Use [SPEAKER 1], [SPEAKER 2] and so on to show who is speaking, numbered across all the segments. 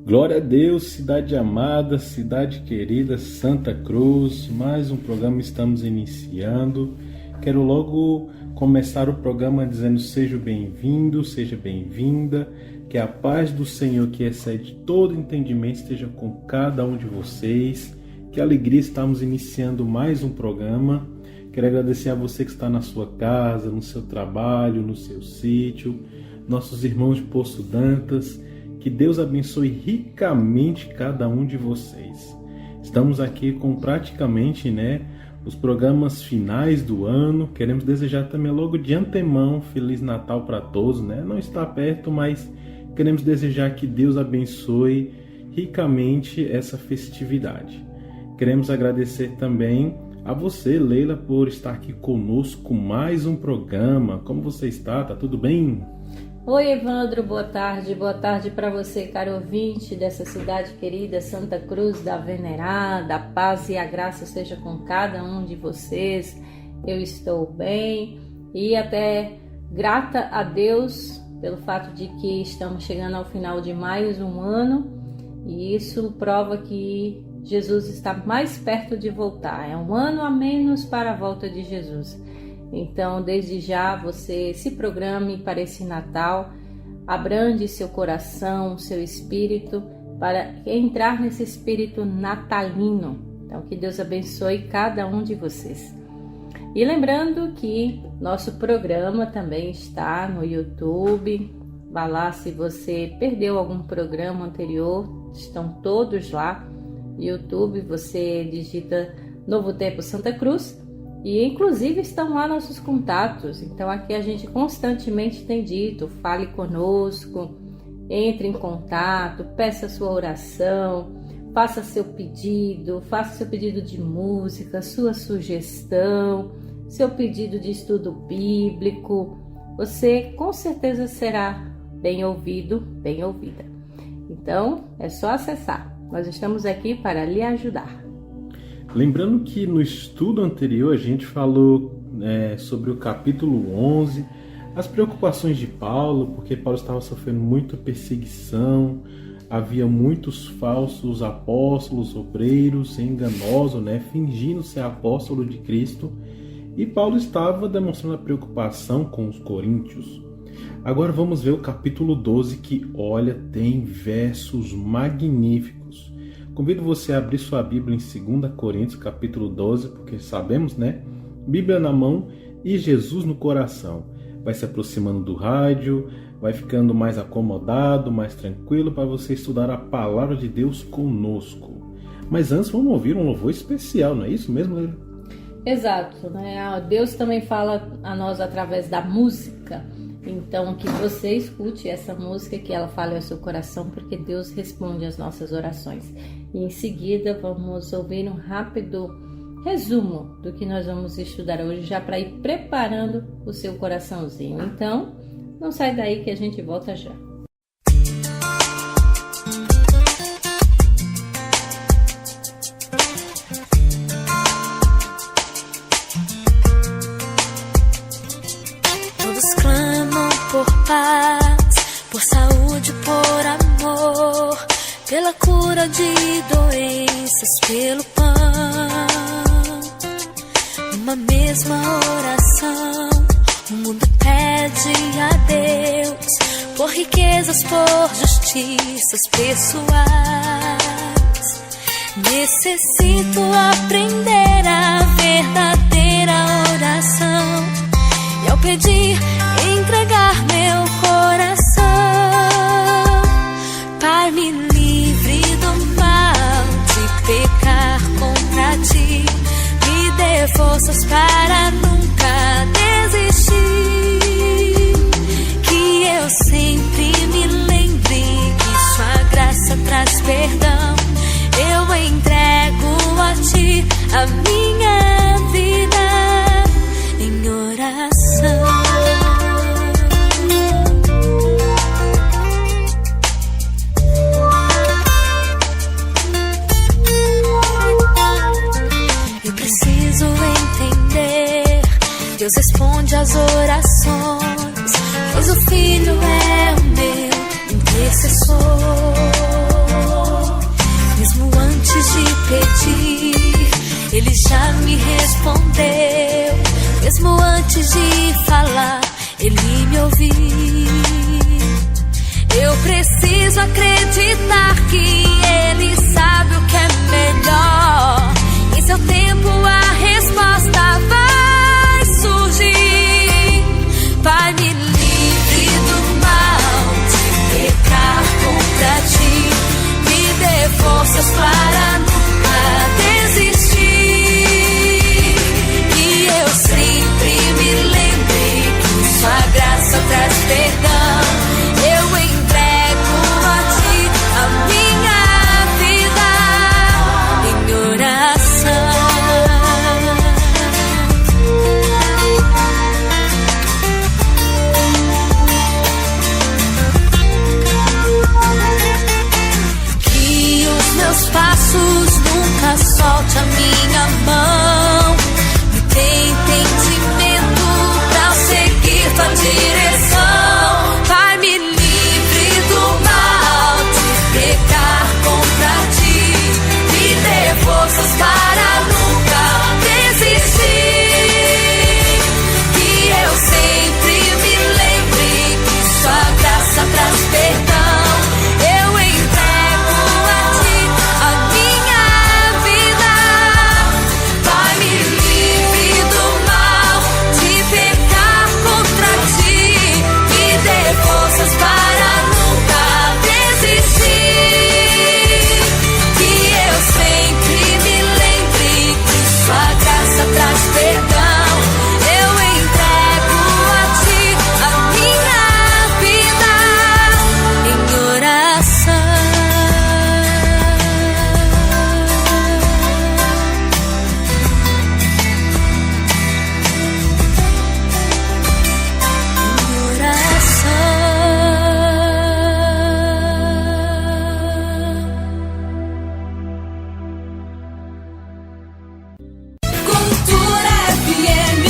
[SPEAKER 1] Glória a Deus, cidade amada, cidade querida, Santa Cruz, mais um programa estamos iniciando. Quero logo começar o programa dizendo: seja bem-vindo, seja bem-vinda, que a paz do Senhor, que excede todo entendimento, esteja com cada um de vocês. Que alegria estamos iniciando mais um programa. Quero agradecer a você que está na sua casa, no seu trabalho, no seu sítio, nossos irmãos de Poço Dantas. Que Deus abençoe ricamente cada um de vocês. Estamos aqui com praticamente, os programas finais do ano. Queremos desejar também logo de antemão Feliz Natal para todos, Não está perto, mas queremos desejar que Deus abençoe ricamente essa festividade. Queremos agradecer também a você, Leila, por estar aqui conosco mais um programa. Como você está? Tá tudo bem?
[SPEAKER 2] Oi, Evandro, boa tarde para você, caro ouvinte dessa cidade querida, Santa Cruz da Venerada. A paz e a graça seja com cada um de vocês. Eu estou bem e até grata a Deus pelo fato de que estamos chegando ao final de mais um ano, e isso prova que Jesus está mais perto de voltar. É um ano a menos para a volta de Jesus. Então, desde já, você se programe para esse Natal, abrande seu coração, seu espírito, para entrar nesse espírito natalino. Então, que Deus abençoe cada um de vocês. E lembrando que nosso programa também está no YouTube. Vá lá, se você perdeu algum programa anterior, estão todos lá. YouTube, você digita Novo Tempo Santa Cruz. E inclusive estão lá nossos contatos. Então aqui a gente constantemente tem dito: fale conosco, entre em contato, peça sua oração, faça seu pedido de música, sua sugestão, seu pedido de estudo bíblico. Você com certeza será bem ouvido, bem ouvida. Então é só acessar. Nós estamos aqui para lhe ajudar.
[SPEAKER 1] Lembrando que no estudo anterior a gente falou sobre o capítulo 11, as preocupações de Paulo, porque Paulo estava sofrendo muita perseguição, havia muitos falsos apóstolos, obreiros, enganosos, fingindo ser apóstolo de Cristo, e Paulo estava demonstrando a preocupação com os coríntios. Agora vamos ver o capítulo 12, que, tem versos magníficos. Convido você a abrir sua Bíblia em 2 Coríntios, capítulo 12, porque sabemos, Bíblia na mão e Jesus no coração. Vai se aproximando do rádio, vai ficando mais acomodado, mais tranquilo para você estudar a palavra de Deus conosco. Mas antes vamos ouvir um louvor especial, não é isso mesmo, Leila?
[SPEAKER 2] Exato, Deus também fala a nós através da música. Então, que você escute essa música, que ela fale ao seu coração, porque Deus responde às nossas orações. E em seguida, vamos ouvir um rápido resumo do que nós vamos estudar hoje, já para ir preparando o seu coraçãozinho. Então, não sai daí que a gente volta já.
[SPEAKER 3] Por saúde, por amor, pela cura de doenças, pelo pão. Numa mesma oração, o mundo pede a Deus por riquezas, por justiças pessoais. Necessito aprender a verdadeira oração, e ao pedir, entregar meu coração. Pai, me livre do mal de pecar contra ti, me dê forças para nunca desistir, que eu sempre me lembre que sua graça traz perdão. Eu entrego a ti a minha vida em oração. Deus responde às orações, pois o Filho é o meu intercessor. pedir, Ele já me respondeu. Mesmo antes de falar, Ele me ouviu. Eu preciso acreditar que Ele sabe o que é melhor. Em seu tempo a resposta vai surgir. Pai, me livre do mal, de pecar contra ti. Me dê forças para nunca desistir. Que eu sempre me lembre que sua graça traz perdão. Eu entrego a ti a minha vida em oração. Que os meus passos nunca solte a minha mão. Me dê entendimento pra seguir tua direção. Pai, me livre do mal, de pecar contra ti. Me dê forças para nunca desistir. Que eu sempre me lembre que sua graça traz perdão. Eu entrego a ti a minha vida. Pai, me livre do mal, de pecar contra ti. Me dê forças para nunca desistir. Que eu sempre me lembre que sua graça traz perdão. Eu entrego a ti a minha vida em oração. Cultura FM,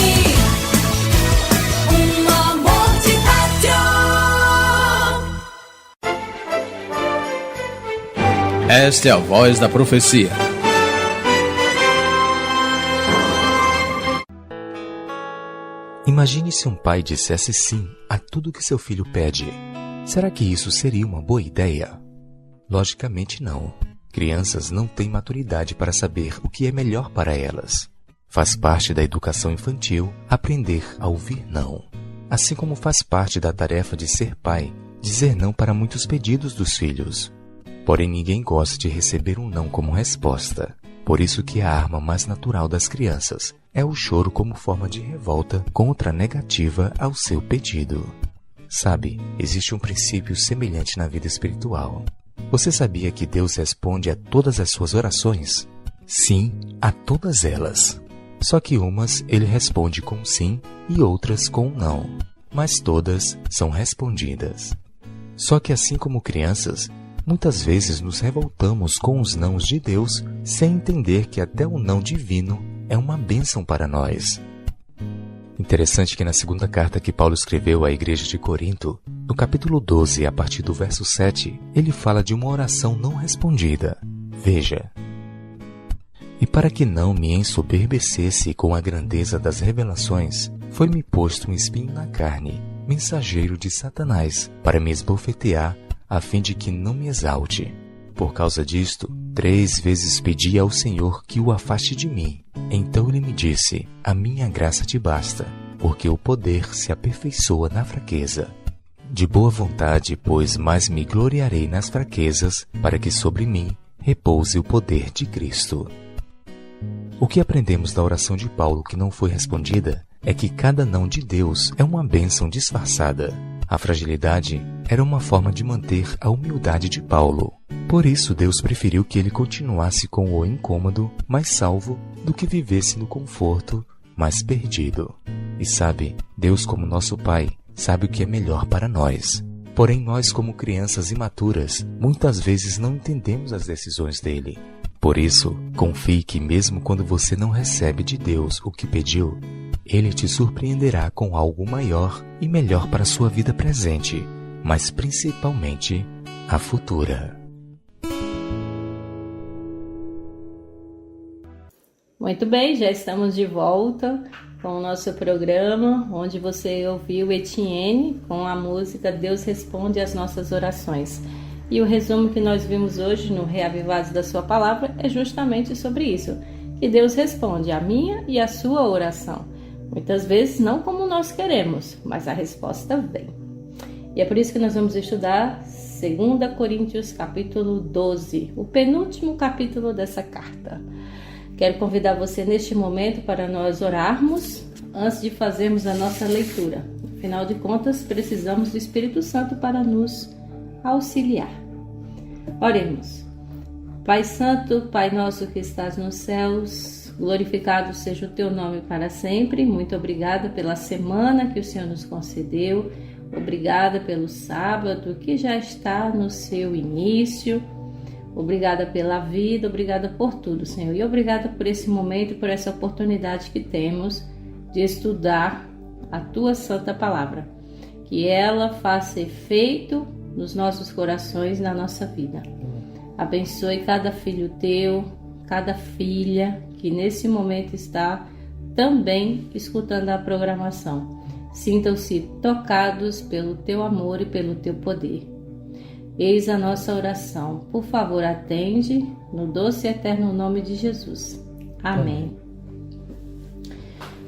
[SPEAKER 3] amor de rádio.
[SPEAKER 4] Esta é a voz da profecia.
[SPEAKER 5] Imagine se um pai dissesse sim a tudo que seu filho pede. Será que isso seria uma boa ideia? Logicamente não. Crianças não têm maturidade para saber o que é melhor para elas. Faz parte da educação infantil aprender a ouvir não. Assim como faz parte da tarefa de ser pai, dizer não para muitos pedidos dos filhos. Porém, ninguém gosta de receber um não como resposta. Por isso que a arma mais natural das crianças é o choro como forma de revolta contra a negativa ao seu pedido. Sabe, existe um princípio semelhante na vida espiritual. Você sabia que Deus responde a todas as suas orações? Sim, a todas elas. Só que umas Ele responde com sim e outras com não. Mas todas são respondidas. Só que assim como crianças, muitas vezes nos revoltamos com os nãos de Deus sem entender que até o não divino é uma bênção para nós. Interessante que na segunda carta que Paulo escreveu à igreja de Corinto, no capítulo 12, a partir do verso 7, ele fala de uma oração não respondida. Veja: E para que não me ensoberbecesse com a grandeza das revelações, foi-me posto um espinho na carne, mensageiro de Satanás, para me esbofetear, a fim de que não me exalte. Por causa disto, 3 vezes pedi ao Senhor que o afaste de mim. Então ele me disse: a minha graça te basta, porque o poder se aperfeiçoa na fraqueza. De boa vontade, pois, mais me gloriarei nas fraquezas, para que sobre mim repouse o poder de Cristo. O que aprendemos da oração de Paulo que não foi respondida é que cada não de Deus é uma bênção disfarçada. A fragilidade era uma forma de manter a humildade de Paulo. Por isso, Deus preferiu que ele continuasse com o incômodo, mais salvo, do que vivesse no conforto, mais perdido. E sabe, Deus, como nosso Pai, sabe o que é melhor para nós. Porém, nós, como crianças imaturas, muitas vezes não entendemos as decisões dele. Por isso, confie que mesmo quando você não recebe de Deus o que pediu, Ele te surpreenderá com algo maior e melhor para a sua vida presente, mas principalmente a futura.
[SPEAKER 2] Muito bem, já estamos de volta com o nosso programa, onde você ouviu Etienne com a música Deus Responde às Nossas Orações. E o resumo que nós vimos hoje no Reavivados da Sua Palavra é justamente sobre isso, que Deus responde a minha e a sua oração. Muitas vezes não como nós queremos, mas a resposta vem. E é por isso que nós vamos estudar 2 Coríntios capítulo 12, o penúltimo capítulo dessa carta. Quero convidar você neste momento para nós orarmos antes de fazermos a nossa leitura. Afinal de contas, precisamos do Espírito Santo para nos auxiliar. Oremos. Pai Santo, Pai nosso que estás nos céus, glorificado seja o teu nome para sempre. Muito obrigada pela semana que o Senhor nos concedeu. Obrigada pelo sábado que já está no seu início. Obrigada pela vida, obrigada por tudo, Senhor. E obrigada por esse momento, por essa oportunidade que temos de estudar a Tua Santa Palavra. Que ela faça efeito nos nossos corações, na nossa vida. Abençoe cada filho Teu, cada filha que nesse momento está também escutando a programação. Sintam-se tocados pelo Teu amor e pelo Teu poder. Eis a nossa oração. Por favor, atende no doce e eterno nome de Jesus. Amém.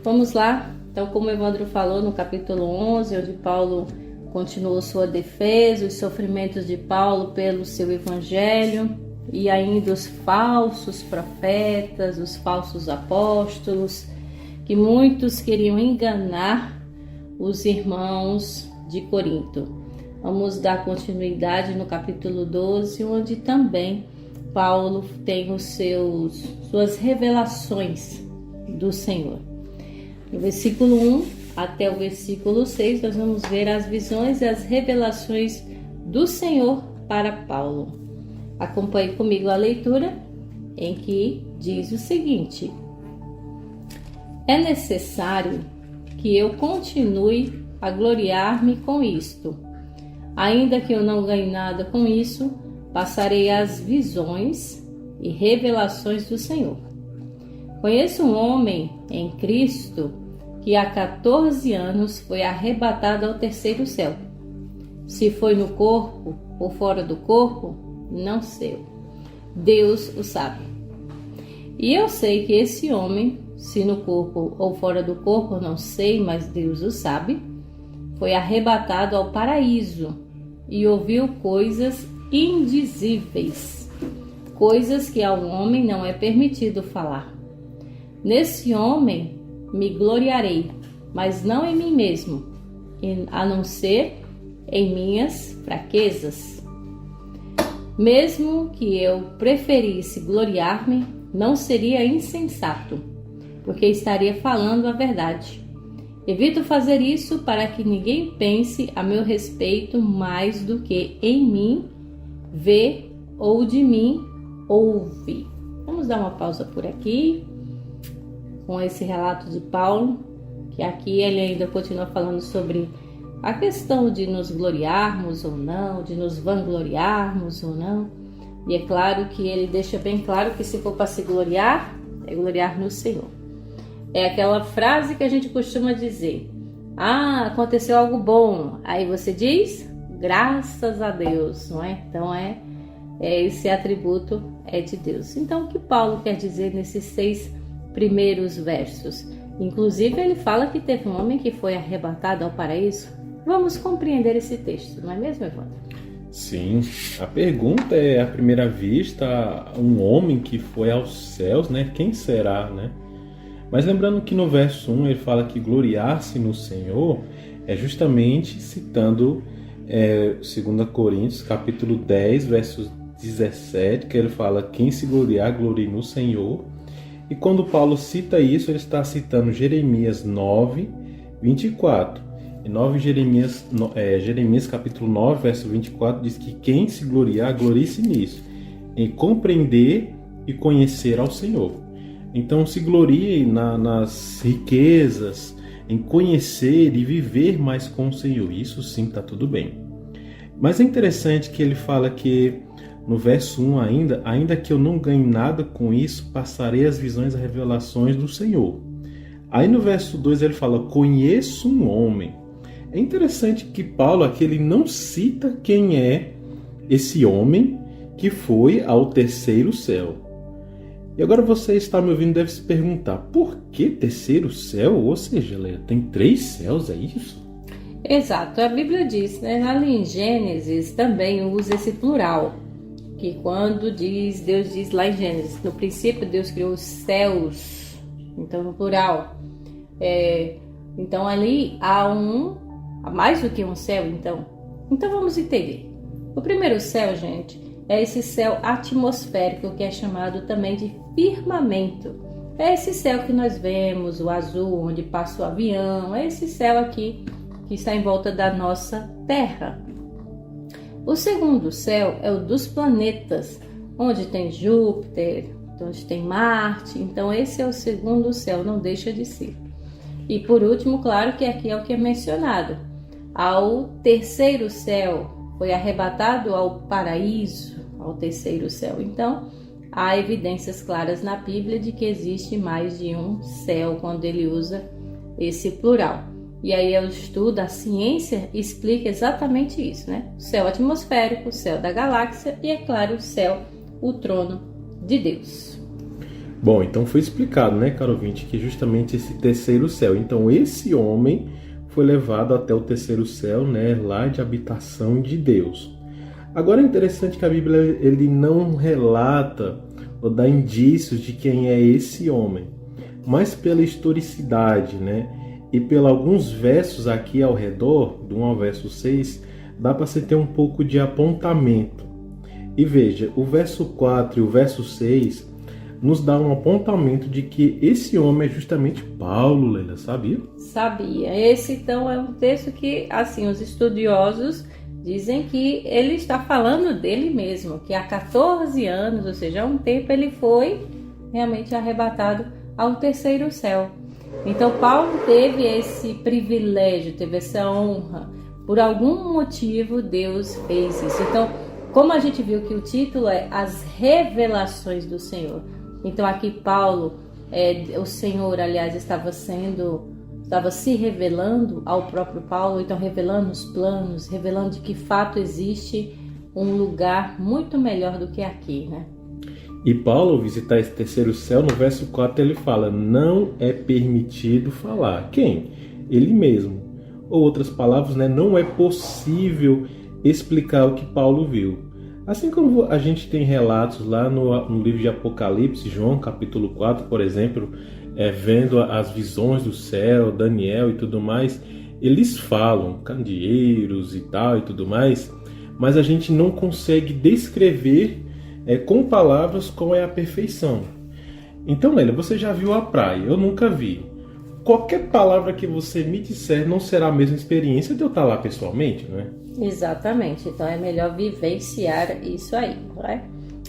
[SPEAKER 2] Vamos lá. Então, como o Evandro falou no capítulo 11, onde Paulo continuou sua defesa, os sofrimentos de Paulo pelo seu evangelho e ainda os falsos profetas, os falsos apóstolos, que muitos queriam enganar os irmãos de Corinto. Vamos dar continuidade no capítulo 12, onde também Paulo tem suas revelações do Senhor. No versículo 1 até o versículo 6, nós vamos ver as visões e as revelações do Senhor para Paulo. Acompanhe comigo a leitura, em que diz o seguinte: é necessário que eu continue a gloriar-me com isto. Ainda que eu não ganhe nada com isso, passarei as visões e revelações do Senhor. Conheço um homem em Cristo que há 14 anos foi arrebatado ao terceiro céu. Se foi no corpo ou fora do corpo, não sei. Deus o sabe. E eu sei que esse homem, se no corpo ou fora do corpo, não sei, mas Deus o sabe, foi arrebatado ao paraíso e ouviu coisas indizíveis, coisas que ao homem não é permitido falar. Nesse homem me gloriarei, mas não em mim mesmo, a não ser em minhas fraquezas. Mesmo que eu preferisse gloriar-me, não seria insensato, porque estaria falando a verdade. Evito fazer isso para que ninguém pense a meu respeito mais do que em mim vê ou de mim ouve. Vamos dar uma pausa por aqui, com esse relato de Paulo, que aqui ele ainda continua falando sobre a questão de nos gloriarmos ou não, de nos vangloriarmos ou não. E é claro que ele deixa bem claro que se for para se gloriar, é gloriar no Senhor. É aquela frase que a gente costuma dizer: aconteceu algo bom. Aí você diz, graças a Deus, não é? Então esse atributo é de Deus. Então o que Paulo quer dizer nesses 6 primeiros versos? Inclusive ele fala que teve um homem que foi arrebatado ao paraíso. Vamos compreender esse texto, não é mesmo, Evandro?
[SPEAKER 1] Sim, a pergunta é, à primeira vista, um homem que foi aos céus, né? Quem será, né? Mas lembrando que no verso 1 ele fala que gloriar-se no Senhor é justamente citando 2 Coríntios capítulo 10, versos 17, que ele fala: quem se gloriar, glorie no Senhor. E quando Paulo cita isso, ele está citando Jeremias 9, 24. Jeremias capítulo 9, verso 24 diz que quem se gloriar, glorie-se nisso, em compreender e conhecer ao Senhor. Então se glorie nas riquezas, em conhecer e viver mais com o Senhor. Isso sim está tudo bem. Mas é interessante que ele fala que no verso 1 ainda que eu não ganhe nada com isso, passarei as visões e revelações do Senhor. Aí no verso 2 ele fala, conheço um homem. É interessante que Paulo aqui ele não cita quem é esse homem que foi ao terceiro céu. E agora você está me ouvindo deve se perguntar, por que terceiro céu? Ou seja, Leila, tem 3 céus, é isso?
[SPEAKER 2] Exato, a Bíblia diz, né? Ali em Gênesis também usa esse plural, que quando Deus diz lá em Gênesis, no princípio Deus criou os céus, então no plural. Então ali há mais do que um céu, então vamos entender. O primeiro céu, gente, é esse céu atmosférico que é chamado também de firmamento. É esse céu que nós vemos, o azul, onde passa o avião, é esse céu aqui que está em volta da nossa Terra. O segundo céu é o dos planetas, onde tem Júpiter, onde tem Marte. Então esse é o segundo céu, não deixa de ser. E por último, claro que aqui é o que é mencionado. Ao terceiro céu, foi arrebatado ao paraíso, ao terceiro céu. Então, há evidências claras na Bíblia de que existe mais de um céu quando ele usa esse plural. E aí o estudo, a ciência explica exatamente isso, né? O céu atmosférico, o céu da galáxia e, é claro, o céu, o trono de Deus.
[SPEAKER 1] Bom, então foi explicado, né, caro ouvinte, que justamente esse terceiro céu. Então esse homem foi levado até o terceiro céu, né, lá de habitação de Deus. Agora é interessante que a Bíblia ele não relata ou dá indícios de quem é esse homem, mas pela historicidade, né, e pelos alguns versos aqui ao redor, do 1 ao verso 6, dá para você ter um pouco de apontamento. E veja, o verso 4 e o verso 6 nos dá um apontamento de que esse homem é justamente Paulo, Leila, sabia?
[SPEAKER 2] Sabia. Esse, então, é um texto que, assim, os estudiosos dizem que ele está falando dele mesmo, que há 14 anos, ou seja, há um tempo, ele foi realmente arrebatado ao terceiro céu. Então, Paulo teve esse privilégio, teve essa honra. Por algum motivo, Deus fez isso. Então, como a gente viu que o título é As Revelações do Senhor. Então aqui Paulo, o Senhor, aliás, estava se revelando ao próprio Paulo, então revelando os planos, revelando de que fato existe um lugar muito melhor do que aqui, né?
[SPEAKER 1] E Paulo, ao visitar esse terceiro céu, no verso 4 ele fala, não é permitido falar. Quem? Ele mesmo. Ou outras palavras, né, não é possível explicar o que Paulo viu. Assim como a gente tem relatos lá no livro de Apocalipse, João capítulo 4, por exemplo, vendo as visões do céu, Daniel e tudo mais, eles falam candeeiros e tal e tudo mais, mas a gente não consegue descrever com palavras qual é a perfeição. Então, Leila, você já viu a praia? Eu nunca vi. Qualquer palavra que você me disser não será a mesma experiência de eu estar lá pessoalmente, não é?
[SPEAKER 2] Exatamente, então é melhor vivenciar isso aí, não é?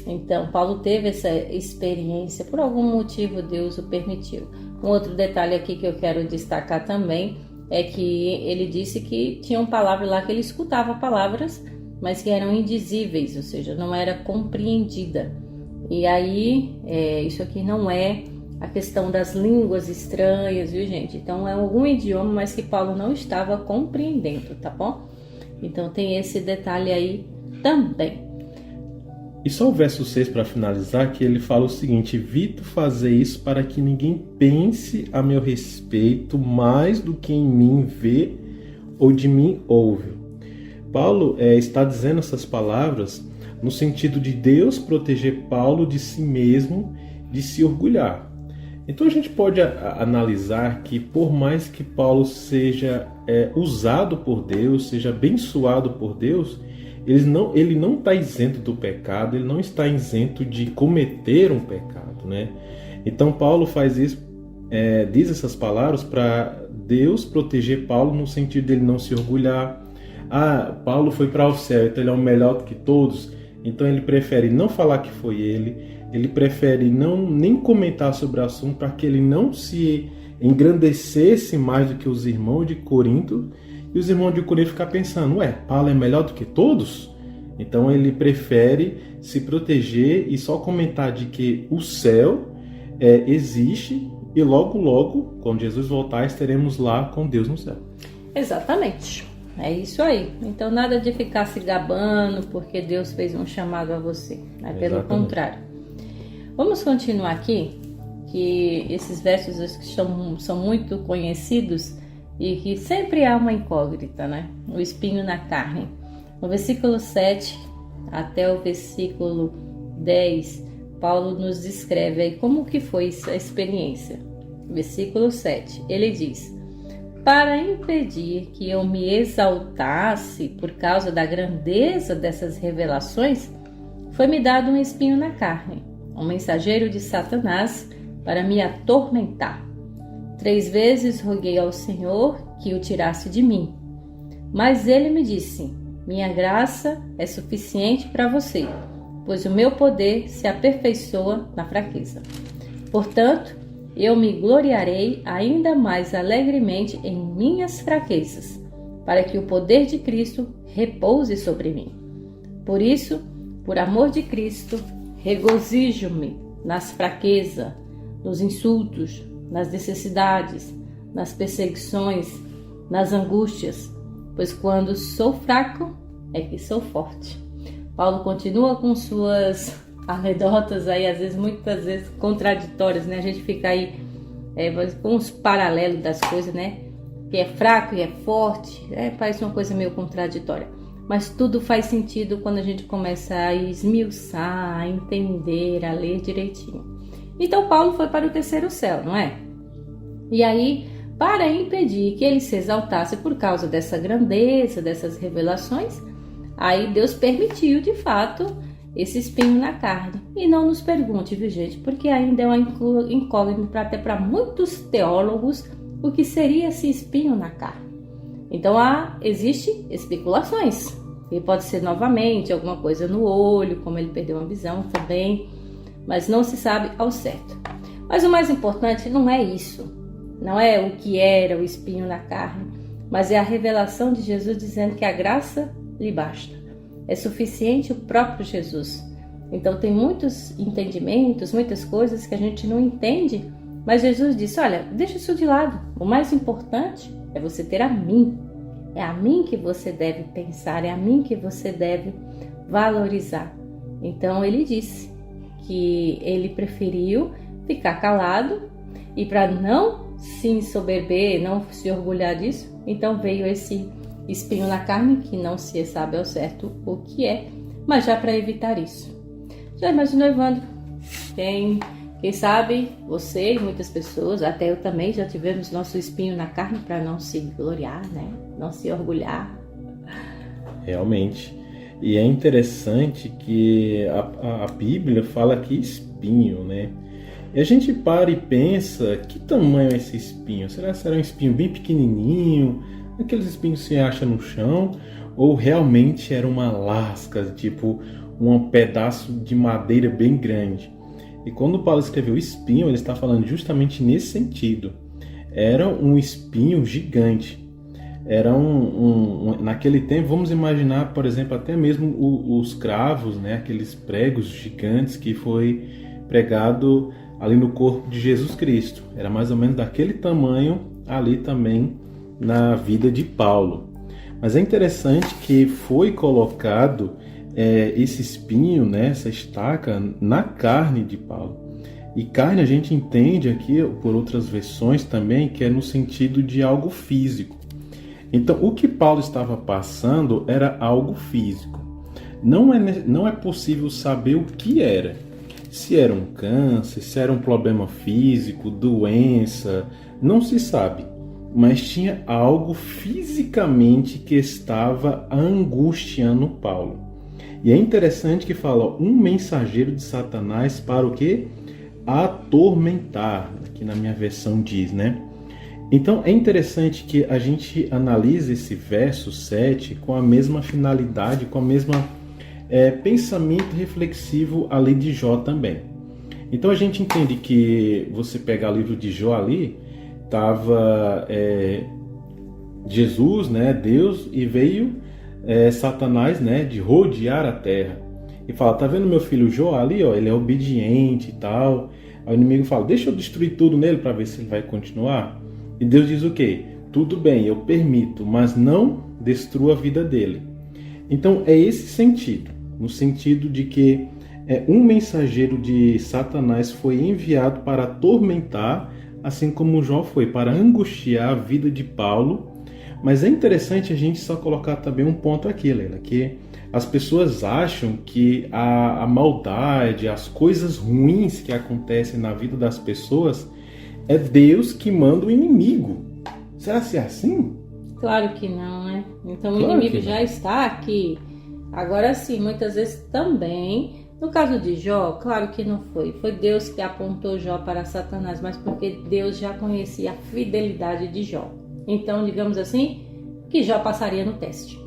[SPEAKER 2] Então, Paulo teve essa experiência, por algum motivo Deus o permitiu. Um outro detalhe aqui que eu quero destacar também é que ele disse que tinham palavras lá que ele escutava palavras, mas que eram indizíveis, ou seja, não era compreendida. E aí, isso aqui não é a questão das línguas estranhas, viu, gente? Então, é algum idioma, mas que Paulo não estava compreendendo, tá bom? Então tem esse detalhe aí também.
[SPEAKER 1] E só o verso 6 para finalizar, que ele fala o seguinte: evito fazer isso para que ninguém pense a meu respeito mais do que em mim vê ou de mim ouve. Paulo está dizendo essas palavras no sentido de Deus proteger Paulo de si mesmo, de se orgulhar. Então a gente pode analisar que por mais que Paulo seja usado por Deus, seja abençoado por Deus, ele não está isento do pecado, ele não está isento de cometer um pecado, né? Então Paulo faz isso, diz essas palavras para Deus proteger Paulo no sentido dele não se orgulhar. Paulo foi para o céu, então ele é o melhor do que todos, então ele prefere não falar que foi ele prefere nem comentar sobre o assunto para que ele não se engrandecesse mais do que os irmãos de Corinto, e os irmãos de Corinto ficar pensando, Paulo é melhor do que todos? Então ele prefere se proteger e só comentar de que o céu existe e logo, logo, quando Jesus voltar, estaremos lá com Deus no céu.
[SPEAKER 2] Exatamente. É isso aí. Então nada de ficar se gabando porque Deus fez um chamado a você. Pelo contrário. Vamos continuar aqui, que esses versos são muito conhecidos e que sempre há uma incógnita, né? O espinho na carne. No versículo 7 até o versículo 10, Paulo nos descreve aí como que foi essa experiência. Versículo 7, ele diz: para impedir que eu me exaltasse por causa da grandeza dessas revelações, foi-me dado um espinho na carne, um mensageiro de Satanás para me atormentar. 3 vezes roguei ao Senhor que o tirasse de mim. Mas ele me disse: minha graça é suficiente para você, pois o meu poder se aperfeiçoa na fraqueza. Portanto, eu me gloriarei ainda mais alegremente em minhas fraquezas, para que o poder de Cristo repouse sobre mim. Por isso, por amor de Cristo, regozijo-me nas fraquezas, nos insultos, nas necessidades, nas perseguições, nas angústias, pois quando sou fraco é que sou forte. Paulo continua com suas anedotas aí, muitas vezes contraditórias, né? A gente fica aí com os paralelos das coisas, né? Que é fraco e é forte, parece uma coisa meio contraditória. Mas tudo faz sentido quando a gente começa a esmiuçar, a entender, a ler direitinho. Então Paulo foi para o 3º céu, não é? E aí, para impedir que ele se exaltasse por causa dessa grandeza, dessas revelações, aí Deus permitiu de fato esse espinho na carne. E não nos pergunte, viu gente, porque ainda é uma incógnita até para muitos teólogos o que seria esse espinho na carne. Então existem especulações. E pode ser novamente alguma coisa no olho, como ele perdeu uma visão também, mas não se sabe ao certo. Mas o mais importante não é isso, não é o que era o espinho na carne, mas é a revelação de Jesus dizendo que a graça lhe basta. É suficiente o próprio Jesus. Então tem muitos entendimentos, muitas coisas que a gente não entende, mas Jesus disse: olha, deixa isso de lado. O mais importante é você ter a mim. É a mim que você deve pensar, é a mim que você deve valorizar. Então ele disse que ele preferiu ficar calado e para não se ensoberber, não se orgulhar disso, então veio esse espinho na carne que não se sabe ao certo o que é, mas já para evitar isso. Já imaginou, Evandro? Quem sabe você e muitas pessoas, até eu também, já tivemos nosso espinho na carne para não se gloriar, né? Não se orgulhar.
[SPEAKER 1] Realmente. E é interessante que a Bíblia fala que espinho, né? E a gente para e pensa, que tamanho é esse espinho? Será um espinho bem pequenininho? Aqueles espinhos que se acha no chão? Ou realmente era uma lasca, tipo um pedaço de madeira bem grande? E quando Paulo escreveu espinho, ele está falando justamente nesse sentido. Era um espinho gigante. Era naquele tempo, vamos imaginar, por exemplo, até mesmo os cravos, né? Aqueles pregos gigantes que foi pregado ali no corpo de Jesus Cristo. Era mais ou menos daquele tamanho ali também na vida de Paulo. Mas é interessante que foi colocado esse espinho, né, essa estaca, na carne de Paulo. E carne a gente entende aqui, por outras versões também, que é no sentido de algo físico. Então, o que Paulo estava passando era algo físico. Não é possível saber o que era. Se era um câncer, se era um problema físico, doença, não se sabe. Mas tinha algo fisicamente que estava angustiando Paulo. E é interessante que fala, um mensageiro de Satanás para o quê? Atormentar, aqui na minha versão diz, né? Então é interessante que a gente analise esse verso 7 com a mesma finalidade, com a mesma pensamento reflexivo ali de Jó também. Então a gente entende que você pegar o livro de Jó ali, estava Jesus, né, Deus, e veio Satanás, né, de rodear a terra. E fala, tá vendo meu filho Jó ali, ó, ele é obediente e tal. Aí o inimigo fala, deixa eu destruir tudo nele para ver se ele vai continuar. E Deus diz o quê? Tudo bem, eu permito, mas não destrua a vida dele. Então é esse sentido, no sentido de que um mensageiro de Satanás foi enviado para atormentar, assim como Jó foi, para angustiar a vida de Paulo. Mas é interessante a gente só colocar também um ponto aqui, Leila, que as pessoas acham que a maldade, as coisas ruins que acontecem na vida das pessoas, é Deus que manda o inimigo. Será que é assim?
[SPEAKER 2] Claro que não, né? Então
[SPEAKER 1] Claro
[SPEAKER 2] o inimigo
[SPEAKER 1] que
[SPEAKER 2] já
[SPEAKER 1] não.
[SPEAKER 2] está aqui. Agora sim, muitas vezes também, no caso de Jó, claro que não foi. Foi Deus que apontou Jó para Satanás, mas porque Deus já conhecia a fidelidade de Jó. Então, digamos assim, que Jó passaria no teste.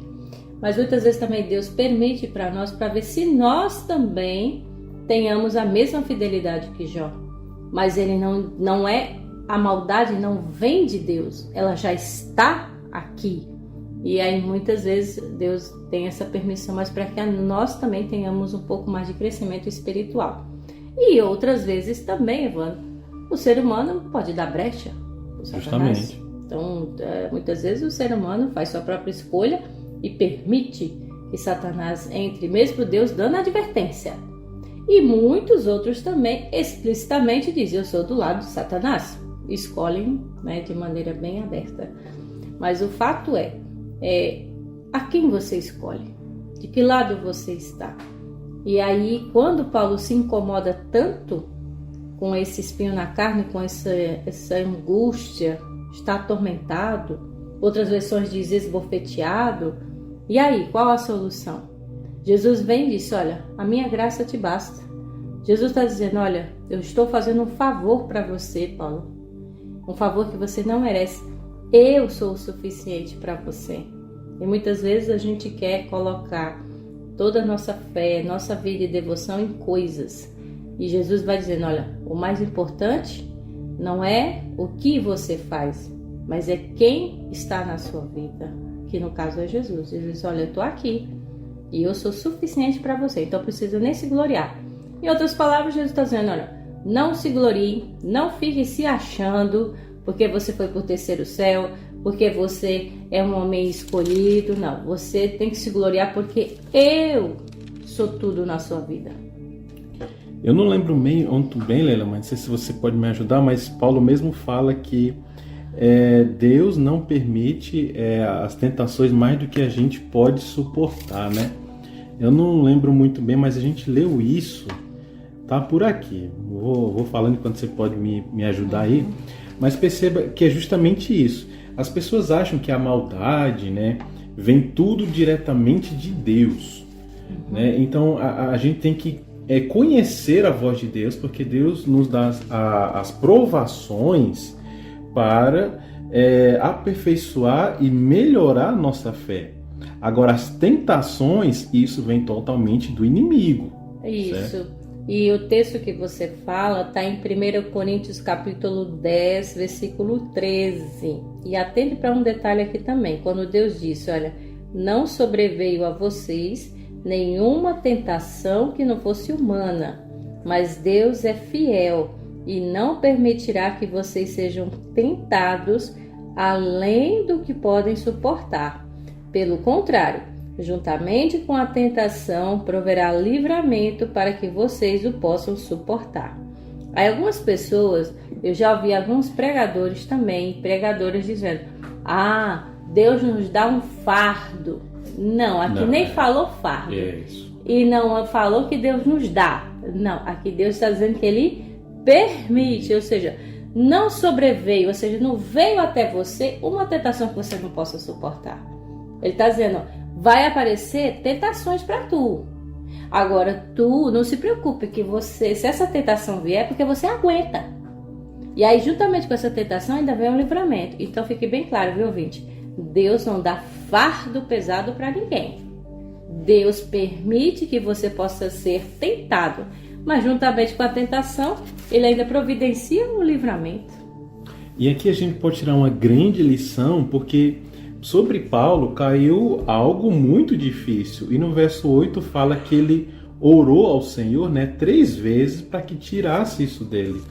[SPEAKER 2] Mas muitas vezes também Deus permite para nós, para ver se nós também tenhamos a mesma fidelidade que Jó. Mas ele não é, a maldade não vem de Deus, ela já está aqui. E aí muitas vezes Deus tem essa permissão, mas para que nós também tenhamos um pouco mais de crescimento espiritual. E outras vezes também, Evandro, o ser humano pode dar brecha pro Satanás.
[SPEAKER 1] Justamente.
[SPEAKER 2] Então, muitas vezes o ser humano faz sua própria escolha e permite que Satanás entre, mesmo Deus dando advertência. E muitos outros também explicitamente dizem, eu sou do lado de Satanás. Escolhem, né, de maneira bem aberta. Mas o fato é a quem você escolhe, de que lado você está. E aí, quando Paulo se incomoda tanto com esse espinho na carne, com essa angústia, está atormentado, outras versões diz esbofeteado, e aí, qual a solução? Jesus vem e disse, olha, a minha graça te basta. Jesus está dizendo, olha, eu estou fazendo um favor para você, Paulo, um favor que você não merece. Eu sou o suficiente para você. E muitas vezes a gente quer colocar toda a nossa fé, nossa vida e devoção em coisas. E Jesus vai dizendo, olha, o mais importante não é o que você faz, mas é quem está na sua vida, que no caso é Jesus. Jesus diz, olha, eu estou aqui e eu sou suficiente para você, então eu preciso nem se gloriar. Em outras palavras, Jesus está dizendo, olha, não se glorie, não fique se achando porque você foi por terceiro céu, porque você é um homem escolhido. Não, você tem que se gloriar porque eu sou tudo na sua vida.
[SPEAKER 1] Eu não lembro muito bem, Leila, mas não sei se você pode me ajudar, mas Paulo mesmo fala que Deus não permite as tentações mais do que a gente pode suportar, né? Eu não lembro muito bem, mas a gente leu isso, tá por aqui. Vou falando enquanto você pode me ajudar aí. Mas perceba que é justamente isso. As pessoas acham que a maldade, né, vem tudo diretamente de Deus. Né? Então a gente tem que conhecer a voz de Deus, porque Deus nos dá as provações para aperfeiçoar e melhorar a nossa fé. Agora, as tentações, isso vem totalmente do inimigo.
[SPEAKER 2] Isso.
[SPEAKER 1] Certo?
[SPEAKER 2] E o texto que você fala está em 1 Coríntios capítulo 10, versículo 13. E atende para um detalhe aqui também. Quando Deus disse, olha, não sobreveio a vocês nenhuma tentação que não fosse humana, mas Deus é fiel e não permitirá que vocês sejam tentados além do que podem suportar. Pelo contrário, juntamente com a tentação, proverá livramento para que vocês o possam suportar. Aí algumas pessoas, eu já ouvi alguns pregadores também, pregadoras dizendo, Deus nos dá um fardo. Não, aqui nem falou fardo.
[SPEAKER 1] Isso.
[SPEAKER 2] E não falou que Deus nos dá. Não, aqui Deus está dizendo que Ele permite, ou seja, não sobreveio, ou seja, não veio até você uma tentação que você não possa suportar. Ele está dizendo, vai aparecer tentações para tu. Agora, tu não se preocupe que você, se essa tentação vier, é porque você aguenta. E aí, juntamente com essa tentação, ainda vem um livramento. Então, fique bem claro, viu, ouvinte? Deus não dá fardo pesado para ninguém. Deus permite que você possa ser tentado. Mas, juntamente com a tentação, Ele ainda providencia um livramento.
[SPEAKER 1] E aqui a gente pode tirar uma grande lição, porque sobre Paulo caiu algo muito difícil. E no verso 8 fala que ele orou ao Senhor, 3 vezes para que tirasse isso dele.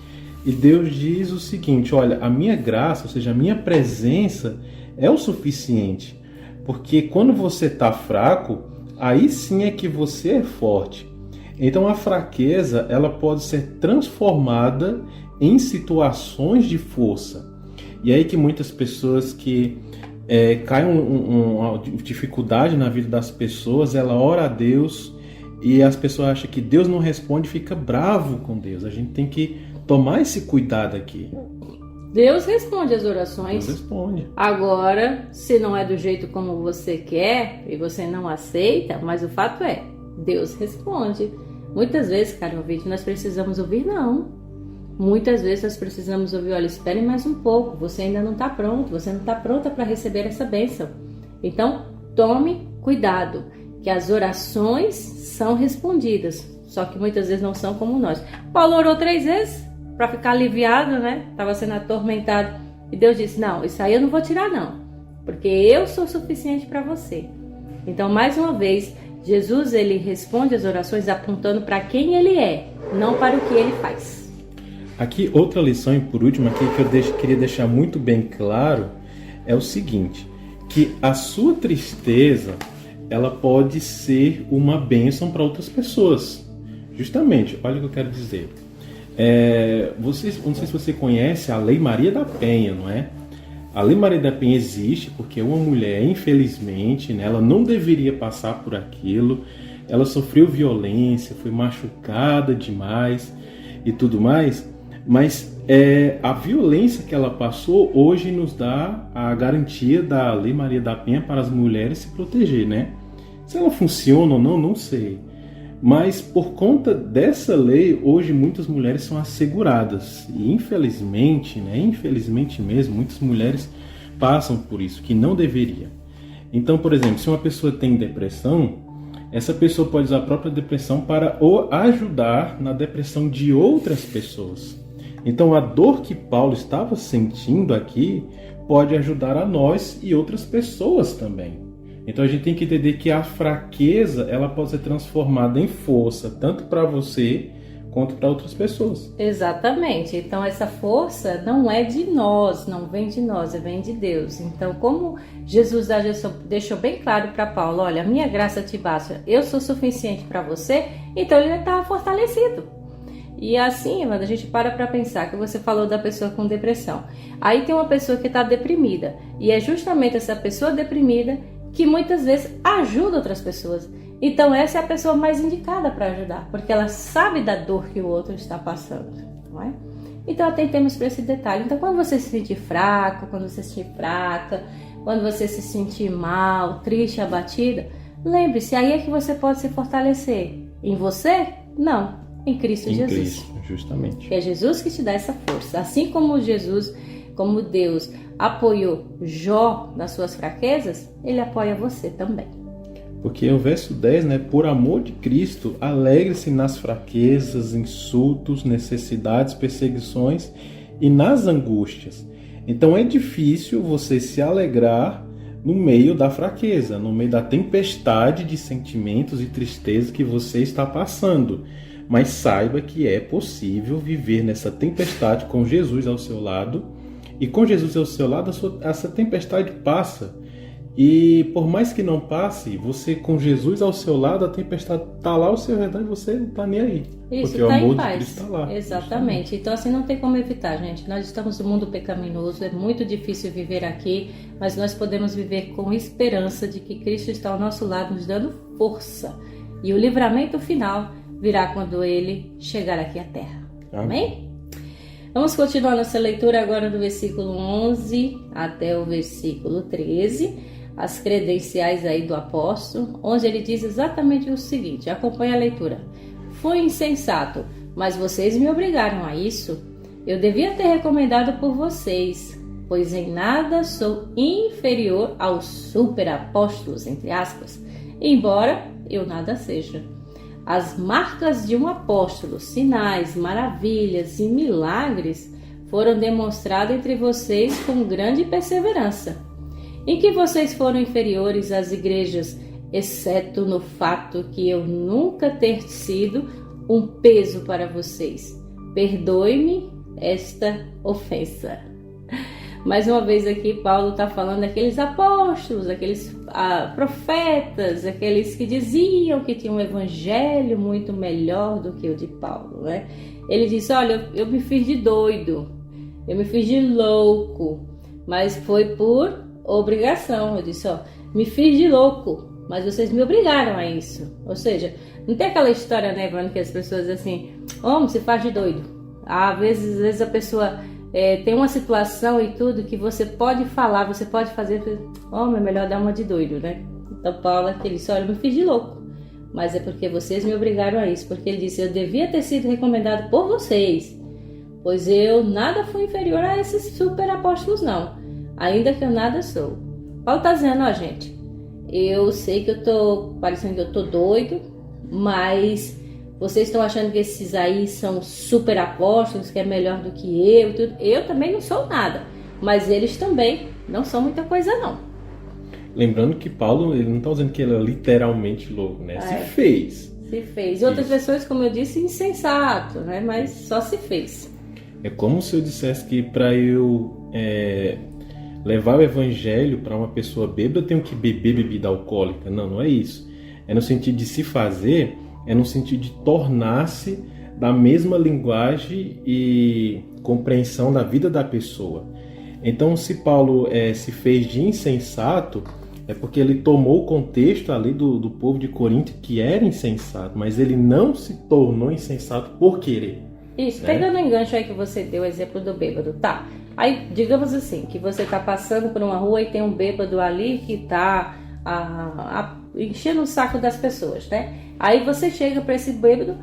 [SPEAKER 1] E Deus diz o seguinte: olha, a minha graça, ou seja, a minha presença é o suficiente. Porque quando você está fraco, aí sim é que você é forte. Então a fraqueza, ela pode ser transformada em situações de força. E aí que muitas pessoas que caem uma dificuldade na vida das pessoas, ela ora a Deus e as pessoas acham que Deus não responde e fica bravo com Deus. A gente tem que tomar esse cuidado aqui.
[SPEAKER 2] Deus responde as orações.
[SPEAKER 1] Deus responde.
[SPEAKER 2] Agora, se não é do jeito como você quer e você não aceita, mas o fato é, Deus responde. Muitas vezes, caro ouvinte, nós precisamos ouvir não. Muitas vezes nós precisamos ouvir, olha, espere mais um pouco, você ainda não está pronto, você não está pronta para receber essa bênção. Então, tome cuidado, que as orações são respondidas, só que muitas vezes não são como nós. Paulo orou 3 vezes para ficar aliviado, Estava sendo atormentado. E Deus disse, não, isso aí eu não vou tirar não, porque eu sou suficiente para você. Então, mais uma vez, Jesus, ele responde as orações apontando para quem ele é, não para o que ele faz.
[SPEAKER 1] Aqui, outra lição, e por último, aqui que eu queria deixar muito bem claro, é o seguinte, que a sua tristeza, ela pode ser uma bênção para outras pessoas. Justamente, olha o que eu quero dizer. Não sei se você conhece a Lei Maria da Penha, não é? A Lei Maria da Penha existe porque uma mulher, infelizmente, ela não deveria passar por aquilo, ela sofreu violência, foi machucada demais e tudo mais, mas a violência que ela passou hoje nos dá a garantia da Lei Maria da Penha para as mulheres se proteger, Se ela funciona ou não, não sei. Mas por conta dessa lei, hoje muitas mulheres são asseguradas. E infelizmente, infelizmente mesmo, muitas mulheres passam por isso, que não deveria. Então, por exemplo, se uma pessoa tem depressão, essa pessoa pode usar a própria depressão para ajudar na depressão de outras pessoas. Então, a dor que Paulo estava sentindo aqui pode ajudar a nós e outras pessoas também. Então, a gente tem que entender que a fraqueza, ela pode ser transformada em força, tanto para você quanto para outras pessoas.
[SPEAKER 2] Exatamente. Então, essa força não é de nós, não vem de nós, vem de Deus. Então, como Jesus deixou bem claro para Paulo, olha, a minha graça te basta, eu sou suficiente para você, então ele estava fortalecido. E assim, Evandro, a gente para pensar que você falou da pessoa com depressão. Aí tem uma pessoa que está deprimida. E é justamente essa pessoa deprimida que muitas vezes ajuda outras pessoas. Então essa é a pessoa mais indicada para ajudar, porque ela sabe da dor que o outro está passando, não é? Então atentemos para esse detalhe. Então quando você se sentir fraco, quando você se sentir fraca, quando você se sentir mal, triste, abatida, lembre-se, aí é que você pode se fortalecer. Em você? Não. Em Cristo Jesus. Em Cristo,
[SPEAKER 1] justamente.
[SPEAKER 2] Que é Jesus que te dá essa força. Assim como Jesus, como Deus apoiou Jó nas suas fraquezas, ele apoia você também.
[SPEAKER 1] Porque o verso 10, por amor de Cristo, alegre-se nas fraquezas, insultos, necessidades, perseguições e nas angústias. Então é difícil você se alegrar no meio da fraqueza, no meio da tempestade de sentimentos e tristeza que você está passando. Mas saiba que é possível viver nessa tempestade com Jesus ao seu lado. E com Jesus ao seu lado, essa tempestade passa. E por mais que não passe, você com Jesus ao seu lado, a tempestade está lá ao seu redor e você não está nem aí.
[SPEAKER 2] Isso,
[SPEAKER 1] porque o amor de Cristo está lá.
[SPEAKER 2] Exatamente.
[SPEAKER 1] Justamente.
[SPEAKER 2] Então assim não tem como evitar, gente. Nós estamos no mundo pecaminoso, é muito difícil viver aqui, mas nós podemos viver com esperança de que Cristo está ao nosso lado, nos dando força. E o livramento final virá quando ele chegar aqui à terra. Amém? Vamos continuar nossa leitura agora do versículo 11 até o versículo 13, as credenciais aí do apóstolo, onde ele diz exatamente o seguinte, acompanha a leitura. Fui insensato, mas vocês me obrigaram a isso. Eu devia ter recomendado por vocês, pois em nada sou inferior aos superapóstolos, entre aspas, embora eu nada seja. As marcas de um apóstolo, sinais, maravilhas e milagres foram demonstrados entre vocês com grande perseverança. Em que vocês foram inferiores às igrejas, exceto no fato que eu nunca ter sido um peso para vocês. Perdoe-me esta ofensa. Mais uma vez aqui Paulo está falando daqueles apóstolos, aqueles profetas, aqueles que diziam que tinham um evangelho muito melhor do que o de Paulo, né? Ele disse, olha, eu me fiz de doido, eu me fiz de louco, mas foi por obrigação. Eu disse, me fiz de louco, mas vocês me obrigaram a isso. Ou seja, não tem aquela história, né, Evandro, que as pessoas dizem assim, homem, se faz de doido. Às vezes a pessoa tem uma situação e tudo que você pode falar, você pode fazer, homem, é melhor dar uma de doido, né? Então Paulo aqui disse, olha, eu me fiz de louco, mas é porque vocês me obrigaram a isso, porque ele disse, eu devia ter sido recomendado por vocês, pois eu nada fui inferior a esses super apóstolos não, ainda que eu nada sou. Paulo está dizendo, gente, eu sei que eu tô parecendo que eu tô doido, mas vocês estão achando que esses aí são super apóstolos, que é melhor do que eu, tudo. Eu também não sou nada, mas eles também não são muita coisa não.
[SPEAKER 1] Lembrando que Paulo, ele não está dizendo que ele é literalmente louco, né? Se fez.
[SPEAKER 2] Se fez. E outras pessoas, como eu disse, insensato, né? Mas só se fez.
[SPEAKER 1] É como se eu dissesse que para eu levar o evangelho para uma pessoa bêbada, eu tenho que beber bebida alcoólica. Não, não é isso. É no sentido de se fazer, é no sentido de tornar-se da mesma linguagem e compreensão da vida da pessoa. Então, se Paulo se fez de insensato, é porque ele tomou o contexto ali do povo de Corinto, que era insensato, mas ele não se tornou insensato por querer.
[SPEAKER 2] Isso, né? Pegando o engancho aí que você deu, o exemplo do bêbado, tá? Aí, digamos assim, que você tá passando por uma rua e tem um bêbado ali que tá enchendo o saco das pessoas, né? Aí você chega para esse bêbado,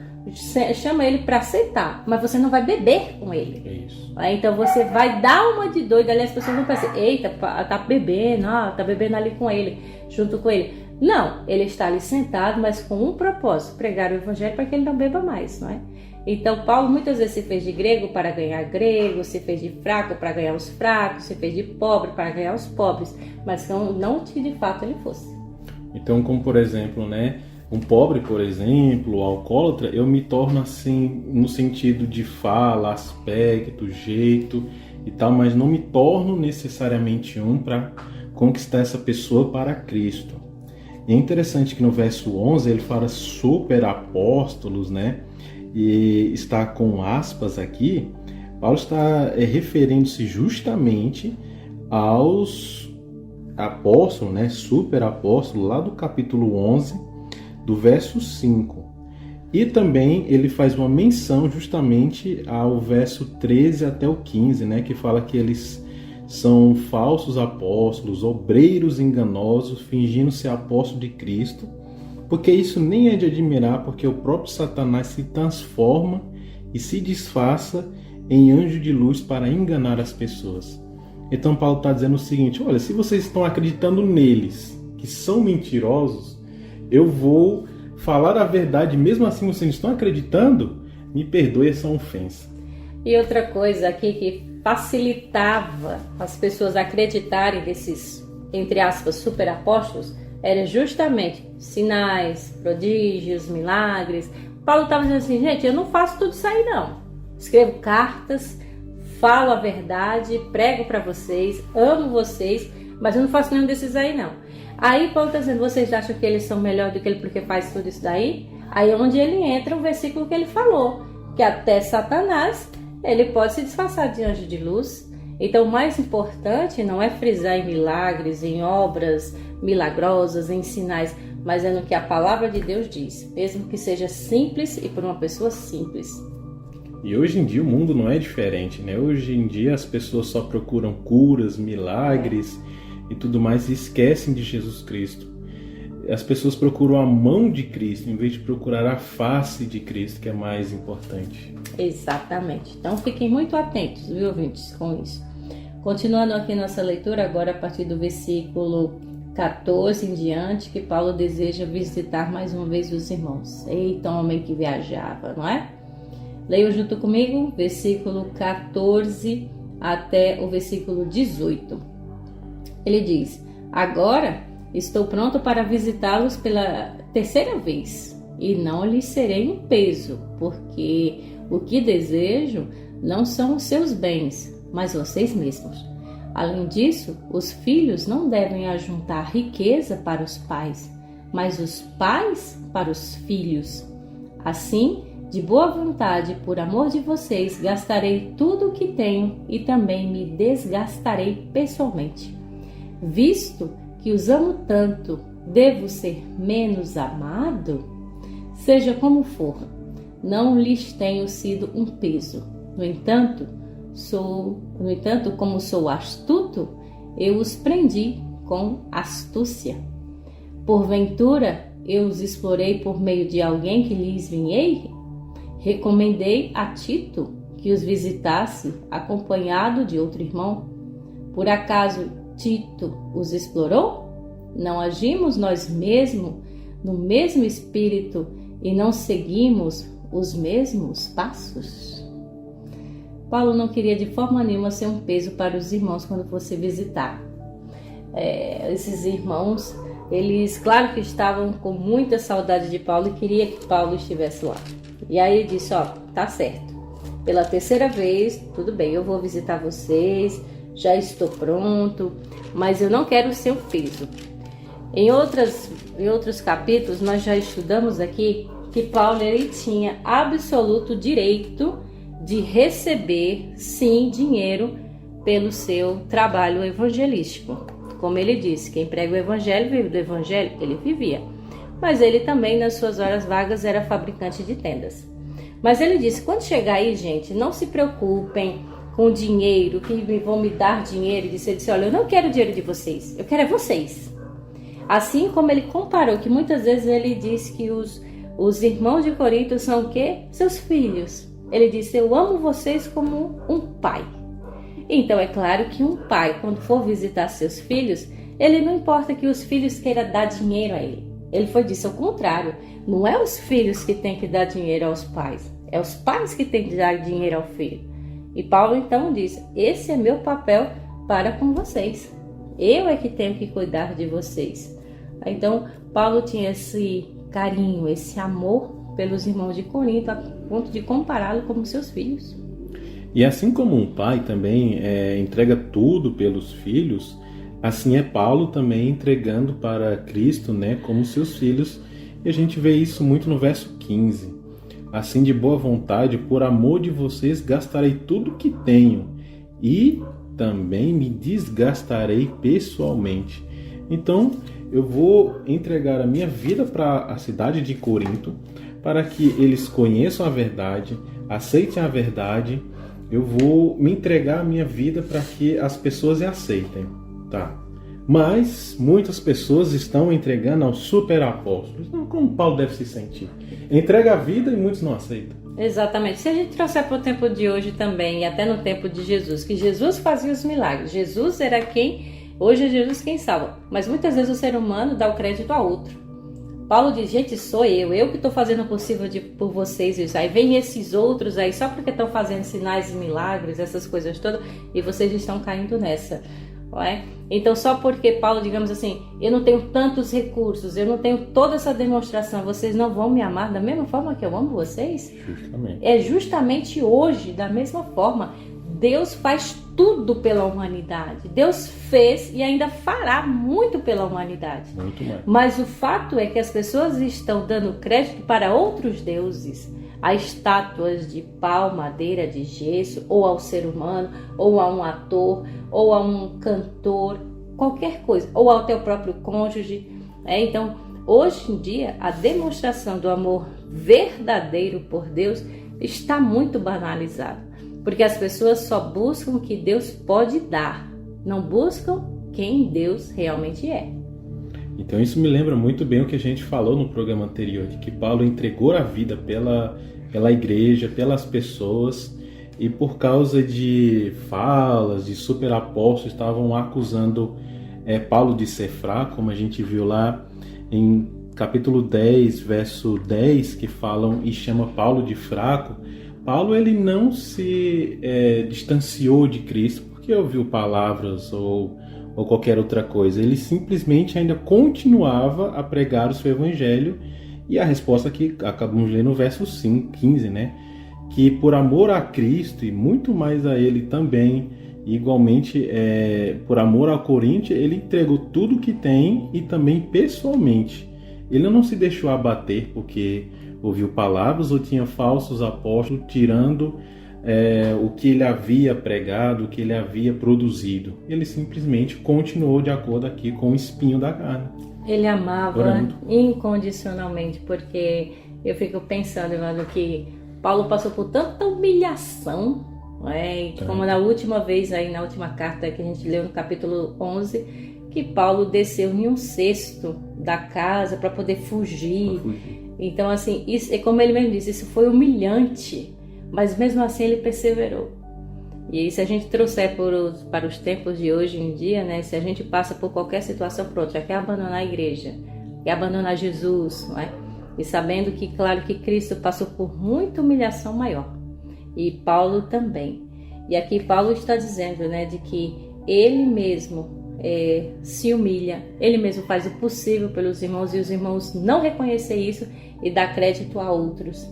[SPEAKER 2] chama ele para aceitar, mas você não vai beber com ele.
[SPEAKER 1] Isso.
[SPEAKER 2] Aí, então você vai dar uma de doido ali, as pessoas vão pensar, eita, tá bebendo, tá bebendo ali com ele, junto com ele. Não, ele está ali sentado, mas com um propósito, pregar o evangelho para que ele não beba mais, não é? Então Paulo muitas vezes se fez de grego para ganhar grego, se fez de fraco para ganhar os fracos, se fez de pobre para ganhar os pobres, mas não que de fato ele fosse.
[SPEAKER 1] Então, como por exemplo, né, um pobre, por exemplo, alcoólatra, eu me torno assim no sentido de fala, aspecto, jeito e tal, mas não me torno necessariamente para conquistar essa pessoa para Cristo. E é interessante que no verso 11 ele fala super apóstolos, né? E está com aspas aqui. Paulo está referindo-se justamente aos apóstolos, né? Super apóstolos, lá do capítulo 11, do verso 5. E também ele faz uma menção justamente ao verso 13 até o 15, né? Que fala que eles são falsos apóstolos, obreiros enganosos, fingindo ser apóstolos de Cristo, porque isso nem é de admirar, porque o próprio Satanás se transforma e se disfarça em anjo de luz para enganar as pessoas. Então Paulo está dizendo o seguinte, olha, se vocês estão acreditando neles, que são mentirosos, eu vou falar a verdade, mesmo assim vocês estão acreditando, me perdoe essa ofensa.
[SPEAKER 2] E outra coisa aqui que facilitava as pessoas acreditarem desses, entre aspas, super apóstolos, era justamente sinais, prodígios, milagres. Paulo estava dizendo assim, gente, eu não faço tudo isso aí não. Escrevo cartas, falo a verdade, prego para vocês, amo vocês, mas eu não faço nenhum desses aí não. Aí Paulo está dizendo, vocês acham que eles são melhor do que ele porque faz tudo isso daí? Aí é onde ele entra o versículo que ele falou, que até Satanás, ele pode se disfarçar de anjo de luz. Então o mais importante não é frisar em milagres, em obras milagrosas, em sinais, mas é no que a palavra de Deus diz, mesmo que seja simples e por uma pessoa simples.
[SPEAKER 1] E hoje em dia o mundo não é diferente, né? Hoje em dia as pessoas só procuram curas, milagres e tudo mais e esquecem de Jesus Cristo. As pessoas procuram a mão de Cristo em vez de procurar a face de Cristo, que é mais importante.
[SPEAKER 2] Exatamente. Então fiquem muito atentos, viu, ouvintes, com isso. Continuando aqui nossa leitura, agora a partir do versículo 14 em diante, que Paulo deseja visitar mais uma vez os irmãos. Eita, homem que viajava, não é? Leiam junto comigo, versículo 14 até o versículo 18. Ele diz, Agora estou pronto para visitá-los pela terceira vez, e não lhes serei um peso, porque o que desejo não são os seus bens, mas vocês mesmos. Além disso, os filhos não devem ajuntar riqueza para os pais, mas os pais para os filhos. Assim, de boa vontade, por amor de vocês, gastarei tudo o que tenho e também me desgastarei pessoalmente. Visto que os amo tanto, devo ser menos amado? Seja como for, não lhes tenho sido um peso. No entanto, como sou astuto, eu os prendi com astúcia. Porventura, eu os explorei por meio de alguém que lhes vinhei? Recomendei a Tito que os visitasse acompanhado de outro irmão. Por acaso Tito os explorou? Não agimos nós mesmos no mesmo espírito e não seguimos os mesmos passos? Paulo não queria de forma nenhuma ser um peso para os irmãos quando fosse visitar. Esses irmãos, eles, claro que estavam com muita saudade de Paulo e queria que Paulo estivesse lá. E aí ele disse, tá certo, pela terceira vez, tudo bem, eu vou visitar vocês, já estou pronto, mas eu não quero ser um peso. Em outros capítulos, nós já estudamos aqui que Paulo ele tinha absoluto direito de receber, sim, dinheiro pelo seu trabalho evangelístico. Como ele disse, quem prega o evangelho vive do evangelho, ele vivia. Mas ele também, nas suas horas vagas, era fabricante de tendas. Mas ele disse, quando chegar aí, gente, não se preocupem com dinheiro, que vão me dar dinheiro. Ele disse, olha, eu não quero dinheiro de vocês, eu quero é vocês. Assim como ele comparou, que muitas vezes ele disse que os irmãos de Corinto são o quê? Seus filhos. Ele disse, eu amo vocês como um pai. Então é claro que um pai, quando for visitar seus filhos, ele não importa que os filhos queiram dar dinheiro a ele. Ele disse ao contrário, não é os filhos que têm que dar dinheiro aos pais, é os pais que têm que dar dinheiro ao filho. E Paulo então disse, esse é meu papel para com vocês, eu é que tenho que cuidar de vocês. Então Paulo tinha esse carinho, esse amor pelos irmãos de Corinto, a ponto de compará-lo como seus filhos.
[SPEAKER 1] E assim como um pai também entrega tudo pelos filhos, assim é Paulo também entregando para Cristo, como seus filhos. E a gente vê isso muito no verso 15. Assim, de boa vontade, por amor de vocês, gastarei tudo que tenho e também me desgastarei pessoalmente. Então, eu vou entregar a minha vida para a cidade de Corinto, para que eles conheçam a verdade, aceitem a verdade. Eu vou me entregar a minha vida para que as pessoas a aceitem. Tá. Mas muitas pessoas estão entregando aos super apóstolos. Então, como Paulo deve se sentir? Entrega a vida e muitos não aceitam.
[SPEAKER 2] Exatamente. Se a gente trouxer para o tempo de hoje também, e até no tempo de Jesus, que Jesus fazia os milagres. Jesus era hoje é Jesus quem salva. Mas muitas vezes o ser humano dá o crédito a outro. Paulo diz, gente, sou eu que estou fazendo o possível por vocês. Isso. Aí vem esses outros aí, só porque estão fazendo sinais e milagres, essas coisas todas, e vocês estão caindo nessa. Então só porque Paulo, digamos assim, eu não tenho tantos recursos, eu não tenho toda essa demonstração, vocês não vão me amar da mesma forma que eu amo vocês?
[SPEAKER 1] Justamente.
[SPEAKER 2] É justamente hoje, da mesma forma. Deus faz tudo pela humanidade. Deus fez e ainda fará muito pela humanidade.
[SPEAKER 1] Muito mais.
[SPEAKER 2] Mas o fato é que as pessoas estão dando crédito para outros deuses, a estátuas de pau, madeira, de gesso, ou ao ser humano, ou a um ator, ou a um cantor, qualquer coisa, ou ao teu próprio cônjuge. Então, hoje em dia, a demonstração do amor verdadeiro por Deus está muito banalizada, porque as pessoas só buscam o que Deus pode dar, não buscam quem Deus realmente é.
[SPEAKER 1] Então isso me lembra muito bem o que a gente falou no programa anterior, de que Paulo entregou a vida pela igreja, pelas pessoas, e por causa de falas, de super apóstolos, estavam acusando Paulo de ser fraco, como a gente viu lá em capítulo 10, verso 10, que falam e chama Paulo de fraco. Paulo ele não se distanciou de Cristo porque ouviu palavras ou ou qualquer outra coisa. Ele simplesmente ainda continuava a pregar o seu evangelho. E a resposta que acabamos de ler no verso 15, né? Que por amor a Cristo e muito mais a Ele também, igualmente por amor ao Corinto, ele entregou tudo que tem e também pessoalmente. Ele não se deixou abater porque ouviu palavras ou tinha falsos apóstolos tirando o que ele havia pregado, o que ele havia produzido. Ele simplesmente continuou de acordo aqui com o espinho da carne.
[SPEAKER 2] Ele amava
[SPEAKER 1] orando
[SPEAKER 2] incondicionalmente, porque eu fico pensando, Evandro, que Paulo passou por tanta humilhação, né? Como na última vez, aí, na última carta que a gente leu no capítulo 11, que Paulo desceu em um cesto da casa para poder fugir. Então, assim, isso, como ele mesmo disse, isso foi humilhante, mas mesmo assim ele perseverou. E se a gente trouxer para os tempos de hoje em dia, né, se a gente passa por qualquer situação, pronto, já quer abandonar a igreja, quer abandonar Jesus, não é? E sabendo que, claro, que Cristo passou por muita humilhação maior. E Paulo também. E aqui Paulo está dizendo, né, de que ele mesmo se humilha, ele mesmo faz o possível pelos irmãos, e os irmãos não reconhecer isso e dar crédito a outros.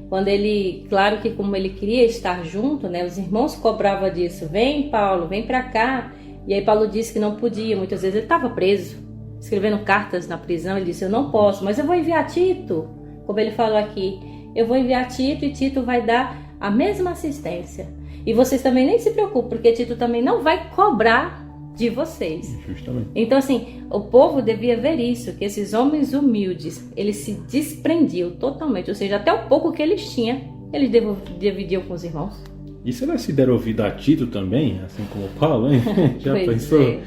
[SPEAKER 2] Quando ele, claro que como ele queria estar junto, né, os irmãos cobravam disso. Vem, Paulo, vem para cá. E aí Paulo disse que não podia. Muitas vezes ele estava preso, escrevendo cartas na prisão. Ele disse, eu não posso, mas eu vou enviar Tito. Como ele falou aqui, eu vou enviar Tito e Tito vai dar a mesma assistência. E vocês também nem se preocupem, porque Tito também não vai cobrar de vocês.
[SPEAKER 1] Justamente.
[SPEAKER 2] Então, assim, o povo devia ver isso, que esses homens humildes, eles se desprendiam totalmente, ou seja, até o pouco que eles tinham, eles dividiam com os irmãos.
[SPEAKER 1] E será que se der ouvido a Tito também, assim como Paulo, hein? Já
[SPEAKER 2] Pois
[SPEAKER 1] pensou?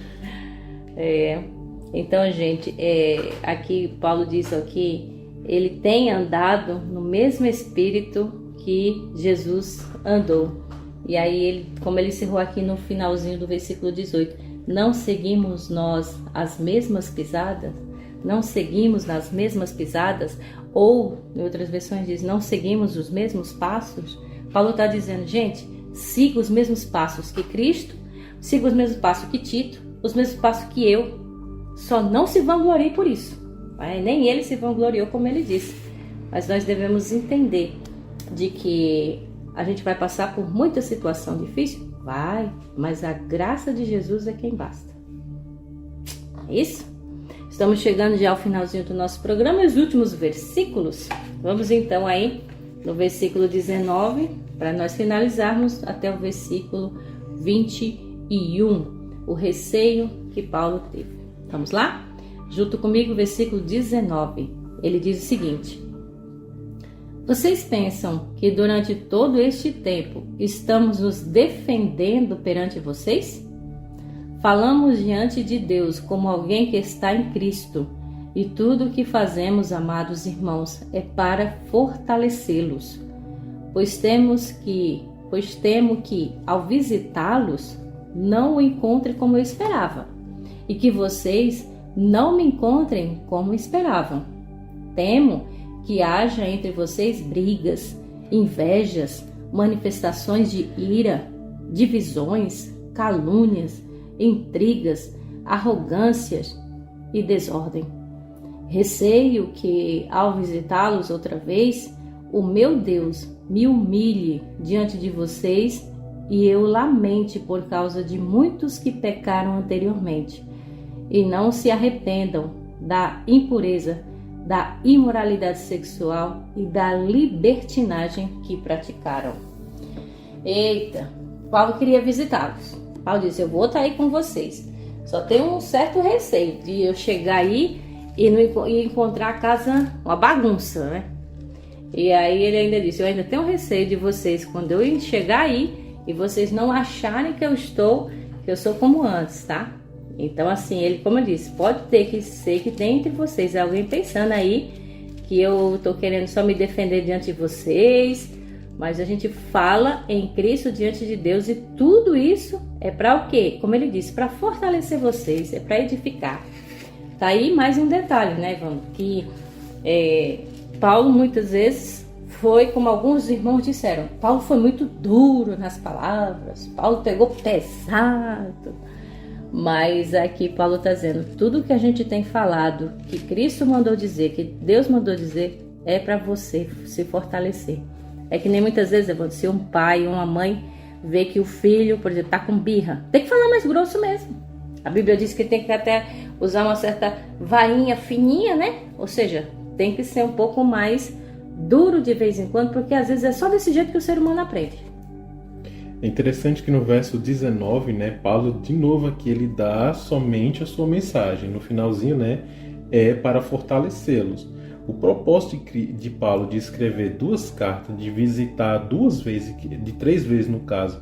[SPEAKER 2] Então, gente, aqui Paulo diz que ele tem andado no mesmo espírito que Jesus andou. E aí, como ele encerrou aqui no finalzinho do versículo 18, não seguimos nós as mesmas pisadas? Não seguimos nas mesmas pisadas? Ou, em outras versões diz, não seguimos os mesmos passos? Paulo está dizendo, gente, siga os mesmos passos que Cristo, siga os mesmos passos que Tito, os mesmos passos que eu. Só não se vanglorie por isso. Nem ele se vangloriou, como ele disse. Mas nós devemos entender de que a gente vai passar por muita situação difícil? Vai, mas a graça de Jesus é quem basta. É isso? Estamos chegando já ao finalzinho do nosso programa, os últimos versículos. Vamos então aí no versículo 19, para nós finalizarmos até o versículo 21, o receio que Paulo teve. Vamos lá? Junto comigo, o versículo 19. Ele diz o seguinte: vocês pensam que durante todo este tempo estamos nos defendendo perante vocês? Falamos diante de Deus como alguém que está em Cristo, e tudo o que fazemos, amados irmãos, é para fortalecê-los. Pois temo que, ao visitá-los, não o encontre como eu esperava, e que vocês não me encontrem como esperavam. Temo que haja entre vocês brigas, invejas, manifestações de ira, divisões, calúnias, intrigas, arrogâncias e desordem. Receio que, ao visitá-los outra vez, o meu Deus me humilhe diante de vocês e eu lamente por causa de muitos que pecaram anteriormente e não se arrependam da impureza, da imoralidade sexual e da libertinagem que praticaram. Eita, Paulo queria visitá-los. Paulo disse, eu vou estar aí com vocês. Só tenho um certo receio de eu chegar aí e encontrar a casa uma bagunça, né? E aí ele ainda disse, eu ainda tenho receio de vocês quando eu chegar aí e vocês não acharem que eu sou como antes, tá? Então, assim, ele, como eu disse, pode ter que ser que tem entre vocês alguém pensando aí que eu tô querendo só me defender diante de vocês, mas a gente fala em Cristo diante de Deus e tudo isso é para o quê? Como ele disse, para fortalecer vocês, é para edificar. Tá aí mais um detalhe, né, Evandro? Que Paulo muitas vezes foi, como alguns irmãos disseram, Paulo foi muito duro nas palavras, Paulo pegou pesado. Mas aqui Paulo está dizendo, tudo que a gente tem falado, que Cristo mandou dizer, que Deus mandou dizer, é para você se fortalecer. É que nem muitas vezes, se um pai ou uma mãe vê que o filho, por exemplo, está com birra, tem que falar mais grosso mesmo. A Bíblia diz que tem que até usar uma certa varinha fininha, né? Ou seja, tem que ser um pouco mais duro de vez em quando, porque às vezes é só desse jeito que o ser humano aprende.
[SPEAKER 1] É interessante que no verso 19, né, Paulo, de novo aqui, ele dá somente a sua mensagem. No finalzinho, né, é para fortalecê-los. O propósito de Paulo de escrever 2 cartas, de visitar 2 vezes, de 3 vezes no caso,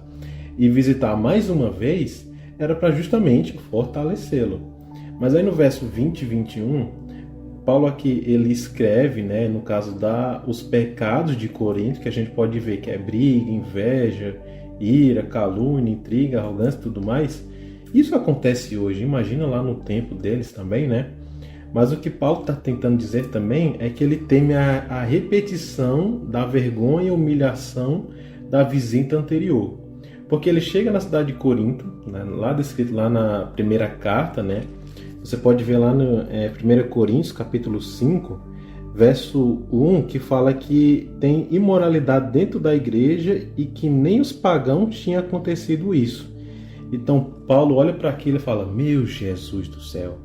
[SPEAKER 1] e visitar mais uma vez, era para justamente fortalecê-lo. Mas aí no verso 20 e 21, Paulo aqui ele escreve, né, no caso os pecados de Corinto, que a gente pode ver que é briga, inveja, ira, calúnia, intriga, arrogância e tudo mais. Isso acontece hoje, imagina lá no tempo deles também, né? Mas o que Paulo está tentando dizer também é que ele teme a repetição da vergonha e humilhação da visita anterior. Porque ele chega na cidade de Corinto, né, lá descrito lá na primeira carta, né? Você pode ver lá no 1 Coríntios, capítulo 5, verso 1, que fala que tem imoralidade dentro da igreja e que nem os pagãos tinha acontecido isso. Então Paulo olha para aquilo e fala, meu Jesus do céu.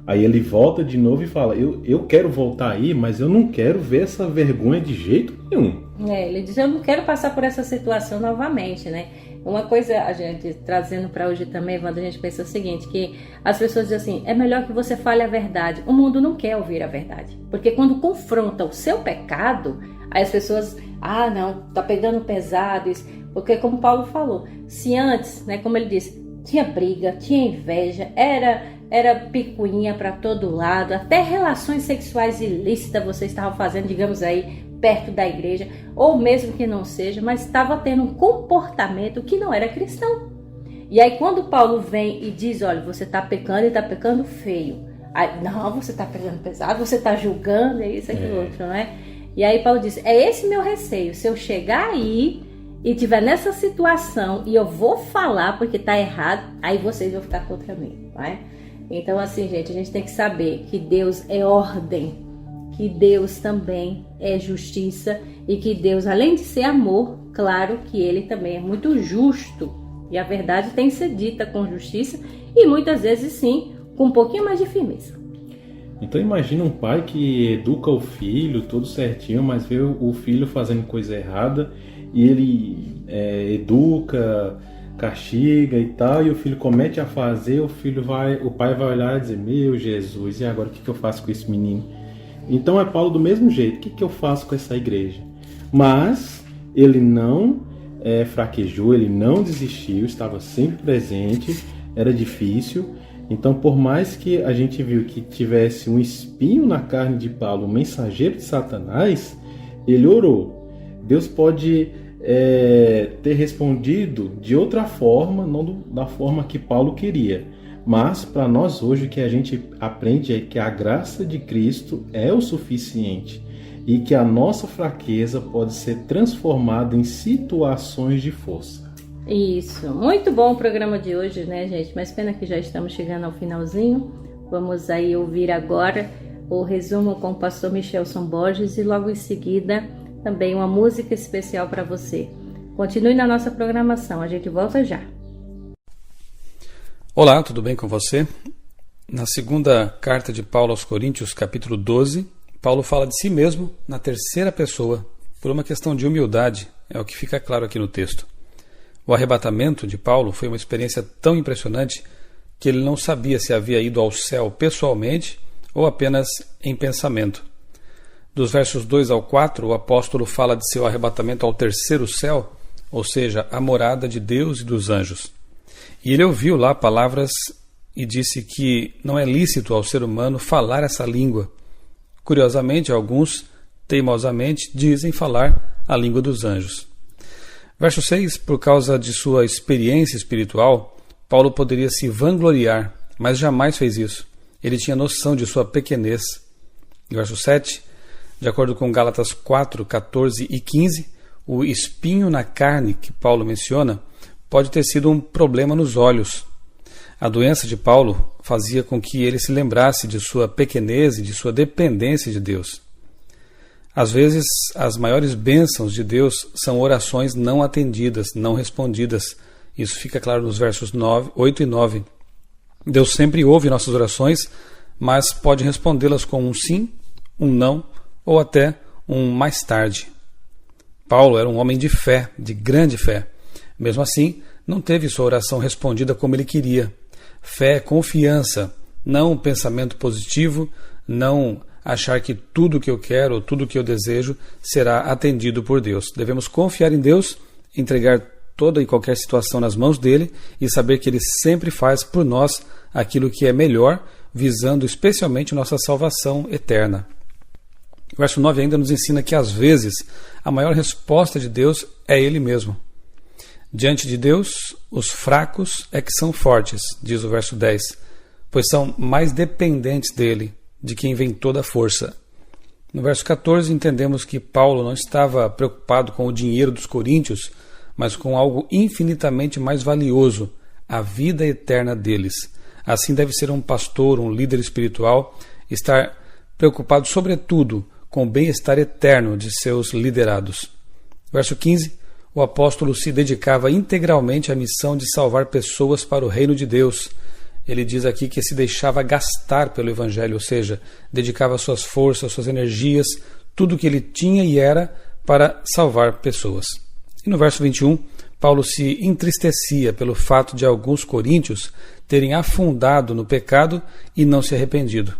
[SPEAKER 1] Aí ele volta de novo e fala, eu quero voltar aí, mas eu não quero ver essa vergonha de jeito nenhum.
[SPEAKER 2] Ele diz, eu não quero passar por essa situação novamente, né? Uma coisa, a gente trazendo para hoje também, Wanda, a gente pensa o seguinte, que as pessoas dizem assim, é melhor que você fale a verdade. O mundo não quer ouvir a verdade. Porque quando confronta o seu pecado, aí as pessoas, não, tá pegando pesado isso. Porque como Paulo falou, se antes, né, como ele disse, tinha briga, tinha inveja, era picuinha para todo lado, até relações sexuais ilícitas você estava fazendo, digamos aí, perto da igreja, ou mesmo que não seja, mas estava tendo um comportamento que não era cristão. E aí quando Paulo vem e diz, olha, você está pecando e está pecando feio. Aí, não, você está pegando pesado, você está julgando, é isso, aquilo, outro, não é? E aí Paulo diz, é esse meu receio, se eu chegar aí e tiver nessa situação e eu vou falar porque está errado, aí vocês vão ficar contra mim, não é? Então assim, gente, a gente tem que saber que Deus é ordem, que Deus também é justiça e que Deus, além de ser amor, claro que Ele também é muito justo. E a verdade tem que ser dita com justiça e muitas vezes sim, com um pouquinho mais de firmeza.
[SPEAKER 1] Então imagina um pai que educa o filho tudo certinho, mas vê o filho fazendo coisa errada e ele educa, castiga e tal, e o filho comete a fazer, o pai vai olhar e dizer, meu Jesus, e agora o que eu faço com esse menino? Então é Paulo do mesmo jeito, o que eu faço com essa igreja? Mas ele não fraquejou, ele não desistiu, estava sempre presente, era difícil. Então por mais que a gente viu que tivesse um espinho na carne de Paulo, um mensageiro de Satanás, ele orou. Deus pode ter respondido de outra forma, não da forma que Paulo queria. Mas para nós hoje o que a gente aprende é que a graça de Cristo é o suficiente e que a nossa fraqueza pode ser transformada em situações de força.
[SPEAKER 2] Isso, muito bom o programa de hoje, né, gente? Mas pena que já estamos chegando ao finalzinho. Vamos aí ouvir agora o resumo com o pastor Michelson Borges e logo em seguida também uma música especial para você. Continue na nossa programação, a gente volta já.
[SPEAKER 6] Olá, tudo bem com você? Na segunda carta de Paulo aos Coríntios, capítulo 12, Paulo fala de si mesmo na terceira pessoa, por uma questão de humildade, é o que fica claro aqui no texto. O arrebatamento de Paulo foi uma experiência tão impressionante que ele não sabia se havia ido ao céu pessoalmente ou apenas em pensamento. Dos versos 2 ao 4, o apóstolo fala de seu arrebatamento ao terceiro céu, ou seja, a morada de Deus e dos anjos. E ele ouviu lá palavras e disse que não é lícito ao ser humano falar essa língua. Curiosamente, alguns, teimosamente, dizem falar a língua dos anjos. Verso 6, por causa de sua experiência espiritual, Paulo poderia se vangloriar, mas jamais fez isso. Ele tinha noção de sua pequenez. Verso 7, de acordo com Gálatas 4, 14 e 15, o espinho na carne que Paulo menciona pode ter sido um problema nos olhos. A doença de Paulo fazia com que ele se lembrasse de sua pequenez e de sua dependência de Deus. Às vezes, as maiores bênçãos de Deus são orações não atendidas, não respondidas. Isso fica claro nos versos 8 e 9. Deus sempre ouve nossas orações, mas pode respondê-las com um sim, um não ou até um mais tarde. Paulo era um homem de fé, de grande fé. Mesmo assim, não teve sua oração respondida como ele queria. Fé é confiança, não um pensamento positivo, não achar que tudo que eu quero ou tudo que eu desejo será atendido por Deus. Devemos confiar em Deus, entregar toda e qualquer situação nas mãos dele e saber que ele sempre faz por nós aquilo que é melhor, visando especialmente nossa salvação eterna. O verso 9 ainda nos ensina que às vezes a maior resposta de Deus é ele mesmo. Diante de Deus, os fracos é que são fortes, diz o verso 10, pois são mais dependentes dele, de quem vem toda a força. No verso 14 entendemos que Paulo não estava preocupado com o dinheiro dos coríntios, mas com algo infinitamente mais valioso, a vida eterna deles. Assim deve ser um pastor, um líder espiritual, estar preocupado sobretudo com o bem-estar eterno de seus liderados. Verso 15, o apóstolo se dedicava integralmente à missão de salvar pessoas para o reino de Deus. Ele diz aqui que se deixava gastar pelo Evangelho, ou seja, dedicava suas forças, suas energias, tudo o que ele tinha e era para salvar pessoas. E no verso 21, Paulo se entristecia pelo fato de alguns coríntios terem afundado no pecado e não se arrependido.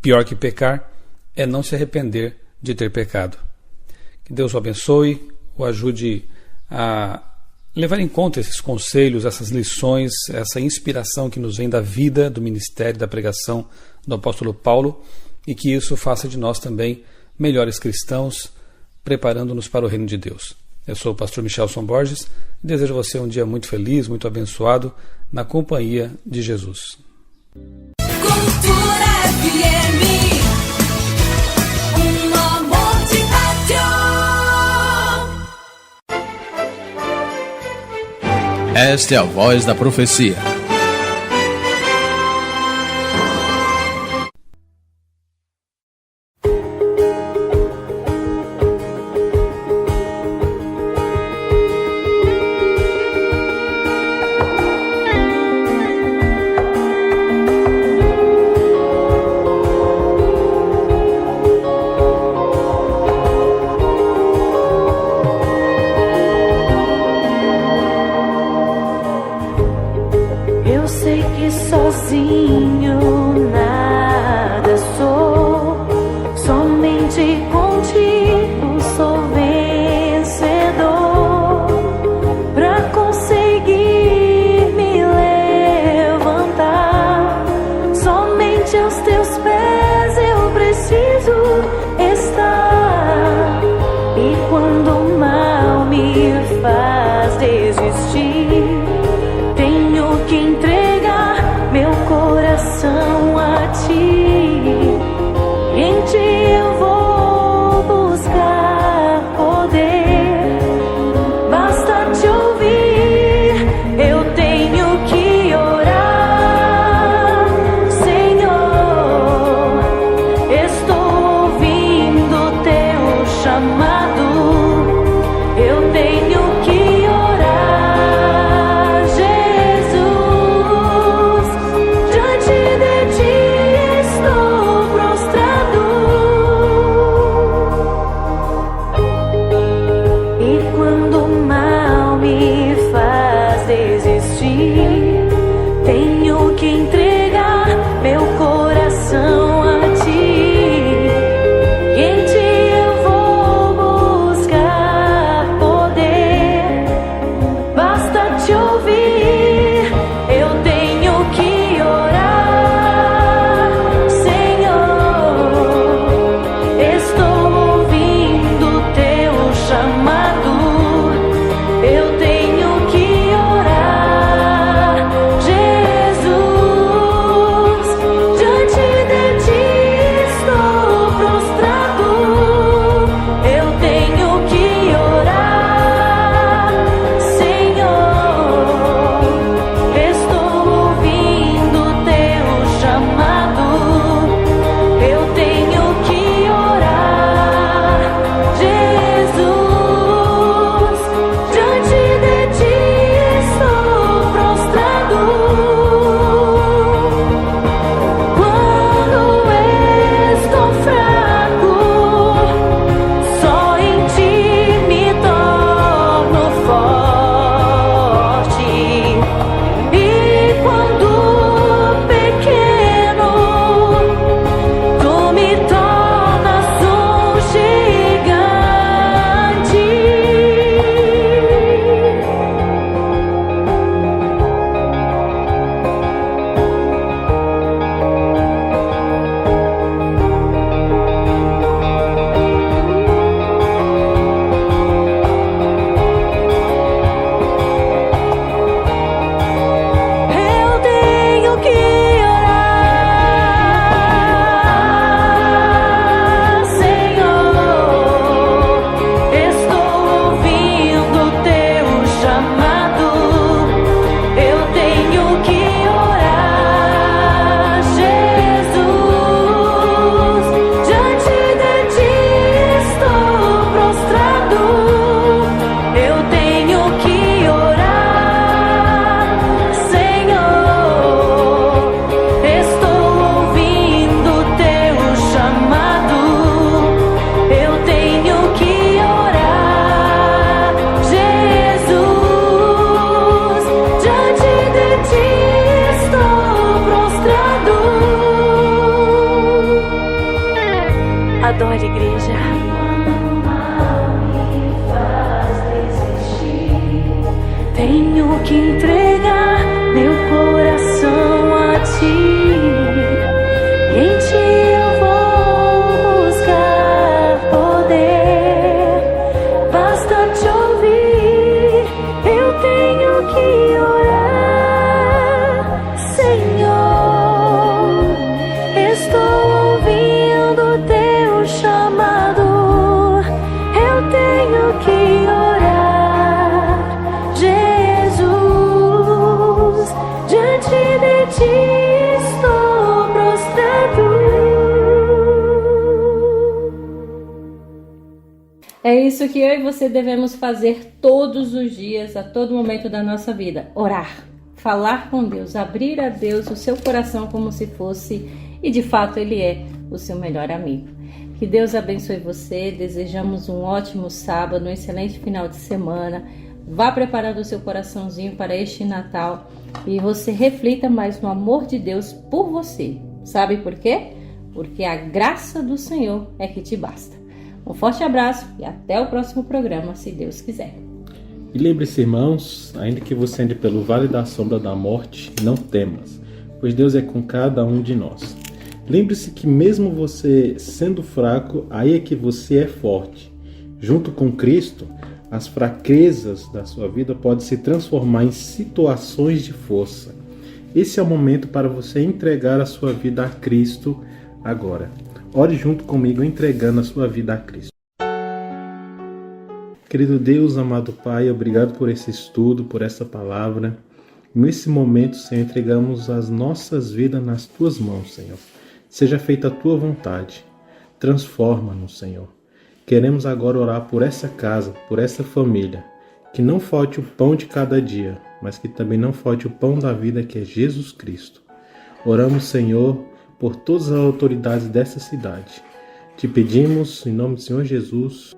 [SPEAKER 6] Pior que pecar é não se arrepender de ter pecado. Que Deus o abençoe, o ajude a levar em conta esses conselhos, essas lições, essa inspiração que nos vem da vida, do ministério, da pregação do apóstolo Paulo, e que isso faça de nós também melhores cristãos, preparando-nos para o reino de Deus. Eu sou o pastor Michelson Borges e desejo a você um dia muito feliz, muito abençoado, na companhia de Jesus.
[SPEAKER 3] Cultura FM, um amor de rádio.
[SPEAKER 4] Esta é a voz da profecia.
[SPEAKER 7] Eu sei que sozinho nada sou, somente contigo sou vencedor. Pra conseguir me levantar, somente aos teus pés eu preciso estar. E quando o mal me faz desistir, tenho que entregar meu coração a ti. Em ti eu vou buscar poder. Basta te ouvir, eu tenho que orar. Senhor, Adore, igreja. Tenho que entregar meu coração a ti. Em ti eu vou buscar poder. Basta te ouvir, eu tenho que orar. Senhor, estou ouvindo teu chamado. Eu tenho que orar. Jesus, diante de ti estou prostrado.
[SPEAKER 2] É isso que eu e você devemos fazer todos os dias, a todo momento da nossa vida. Orar, falar com Deus, abrir a Deus o seu coração como se fosse, e de fato Ele é o seu melhor amigo. Que Deus abençoe você, desejamos um ótimo sábado, um excelente final de semana. Vá preparando o seu coraçãozinho para este Natal e você reflita mais no amor de Deus por você. Sabe por quê? Porque a graça do Senhor é que te basta. Um forte abraço e até o próximo programa, se Deus quiser.
[SPEAKER 1] E lembre-se, irmãos, ainda que você ande pelo vale da sombra da morte, não temas, pois Deus é com cada um de nós. Lembre-se que mesmo você sendo fraco, aí é que você é forte. Junto com Cristo, as fraquezas da sua vida podem se transformar em situações de força. Esse é o momento para você entregar a sua vida a Cristo agora. Ore junto comigo, entregando a sua vida a Cristo. Querido Deus, amado Pai, obrigado por esse estudo, por essa palavra. Nesse momento, Senhor, entregamos as nossas vidas nas Tuas mãos, Senhor. Seja feita a Tua vontade. Transforma-nos, Senhor. Queremos agora orar por essa casa, por essa família. Que não falte o pão de cada dia, mas que também não falte o pão da vida, que é Jesus Cristo. Oramos, Senhor, por todas as autoridades dessa cidade. Te pedimos, em nome do Senhor Jesus.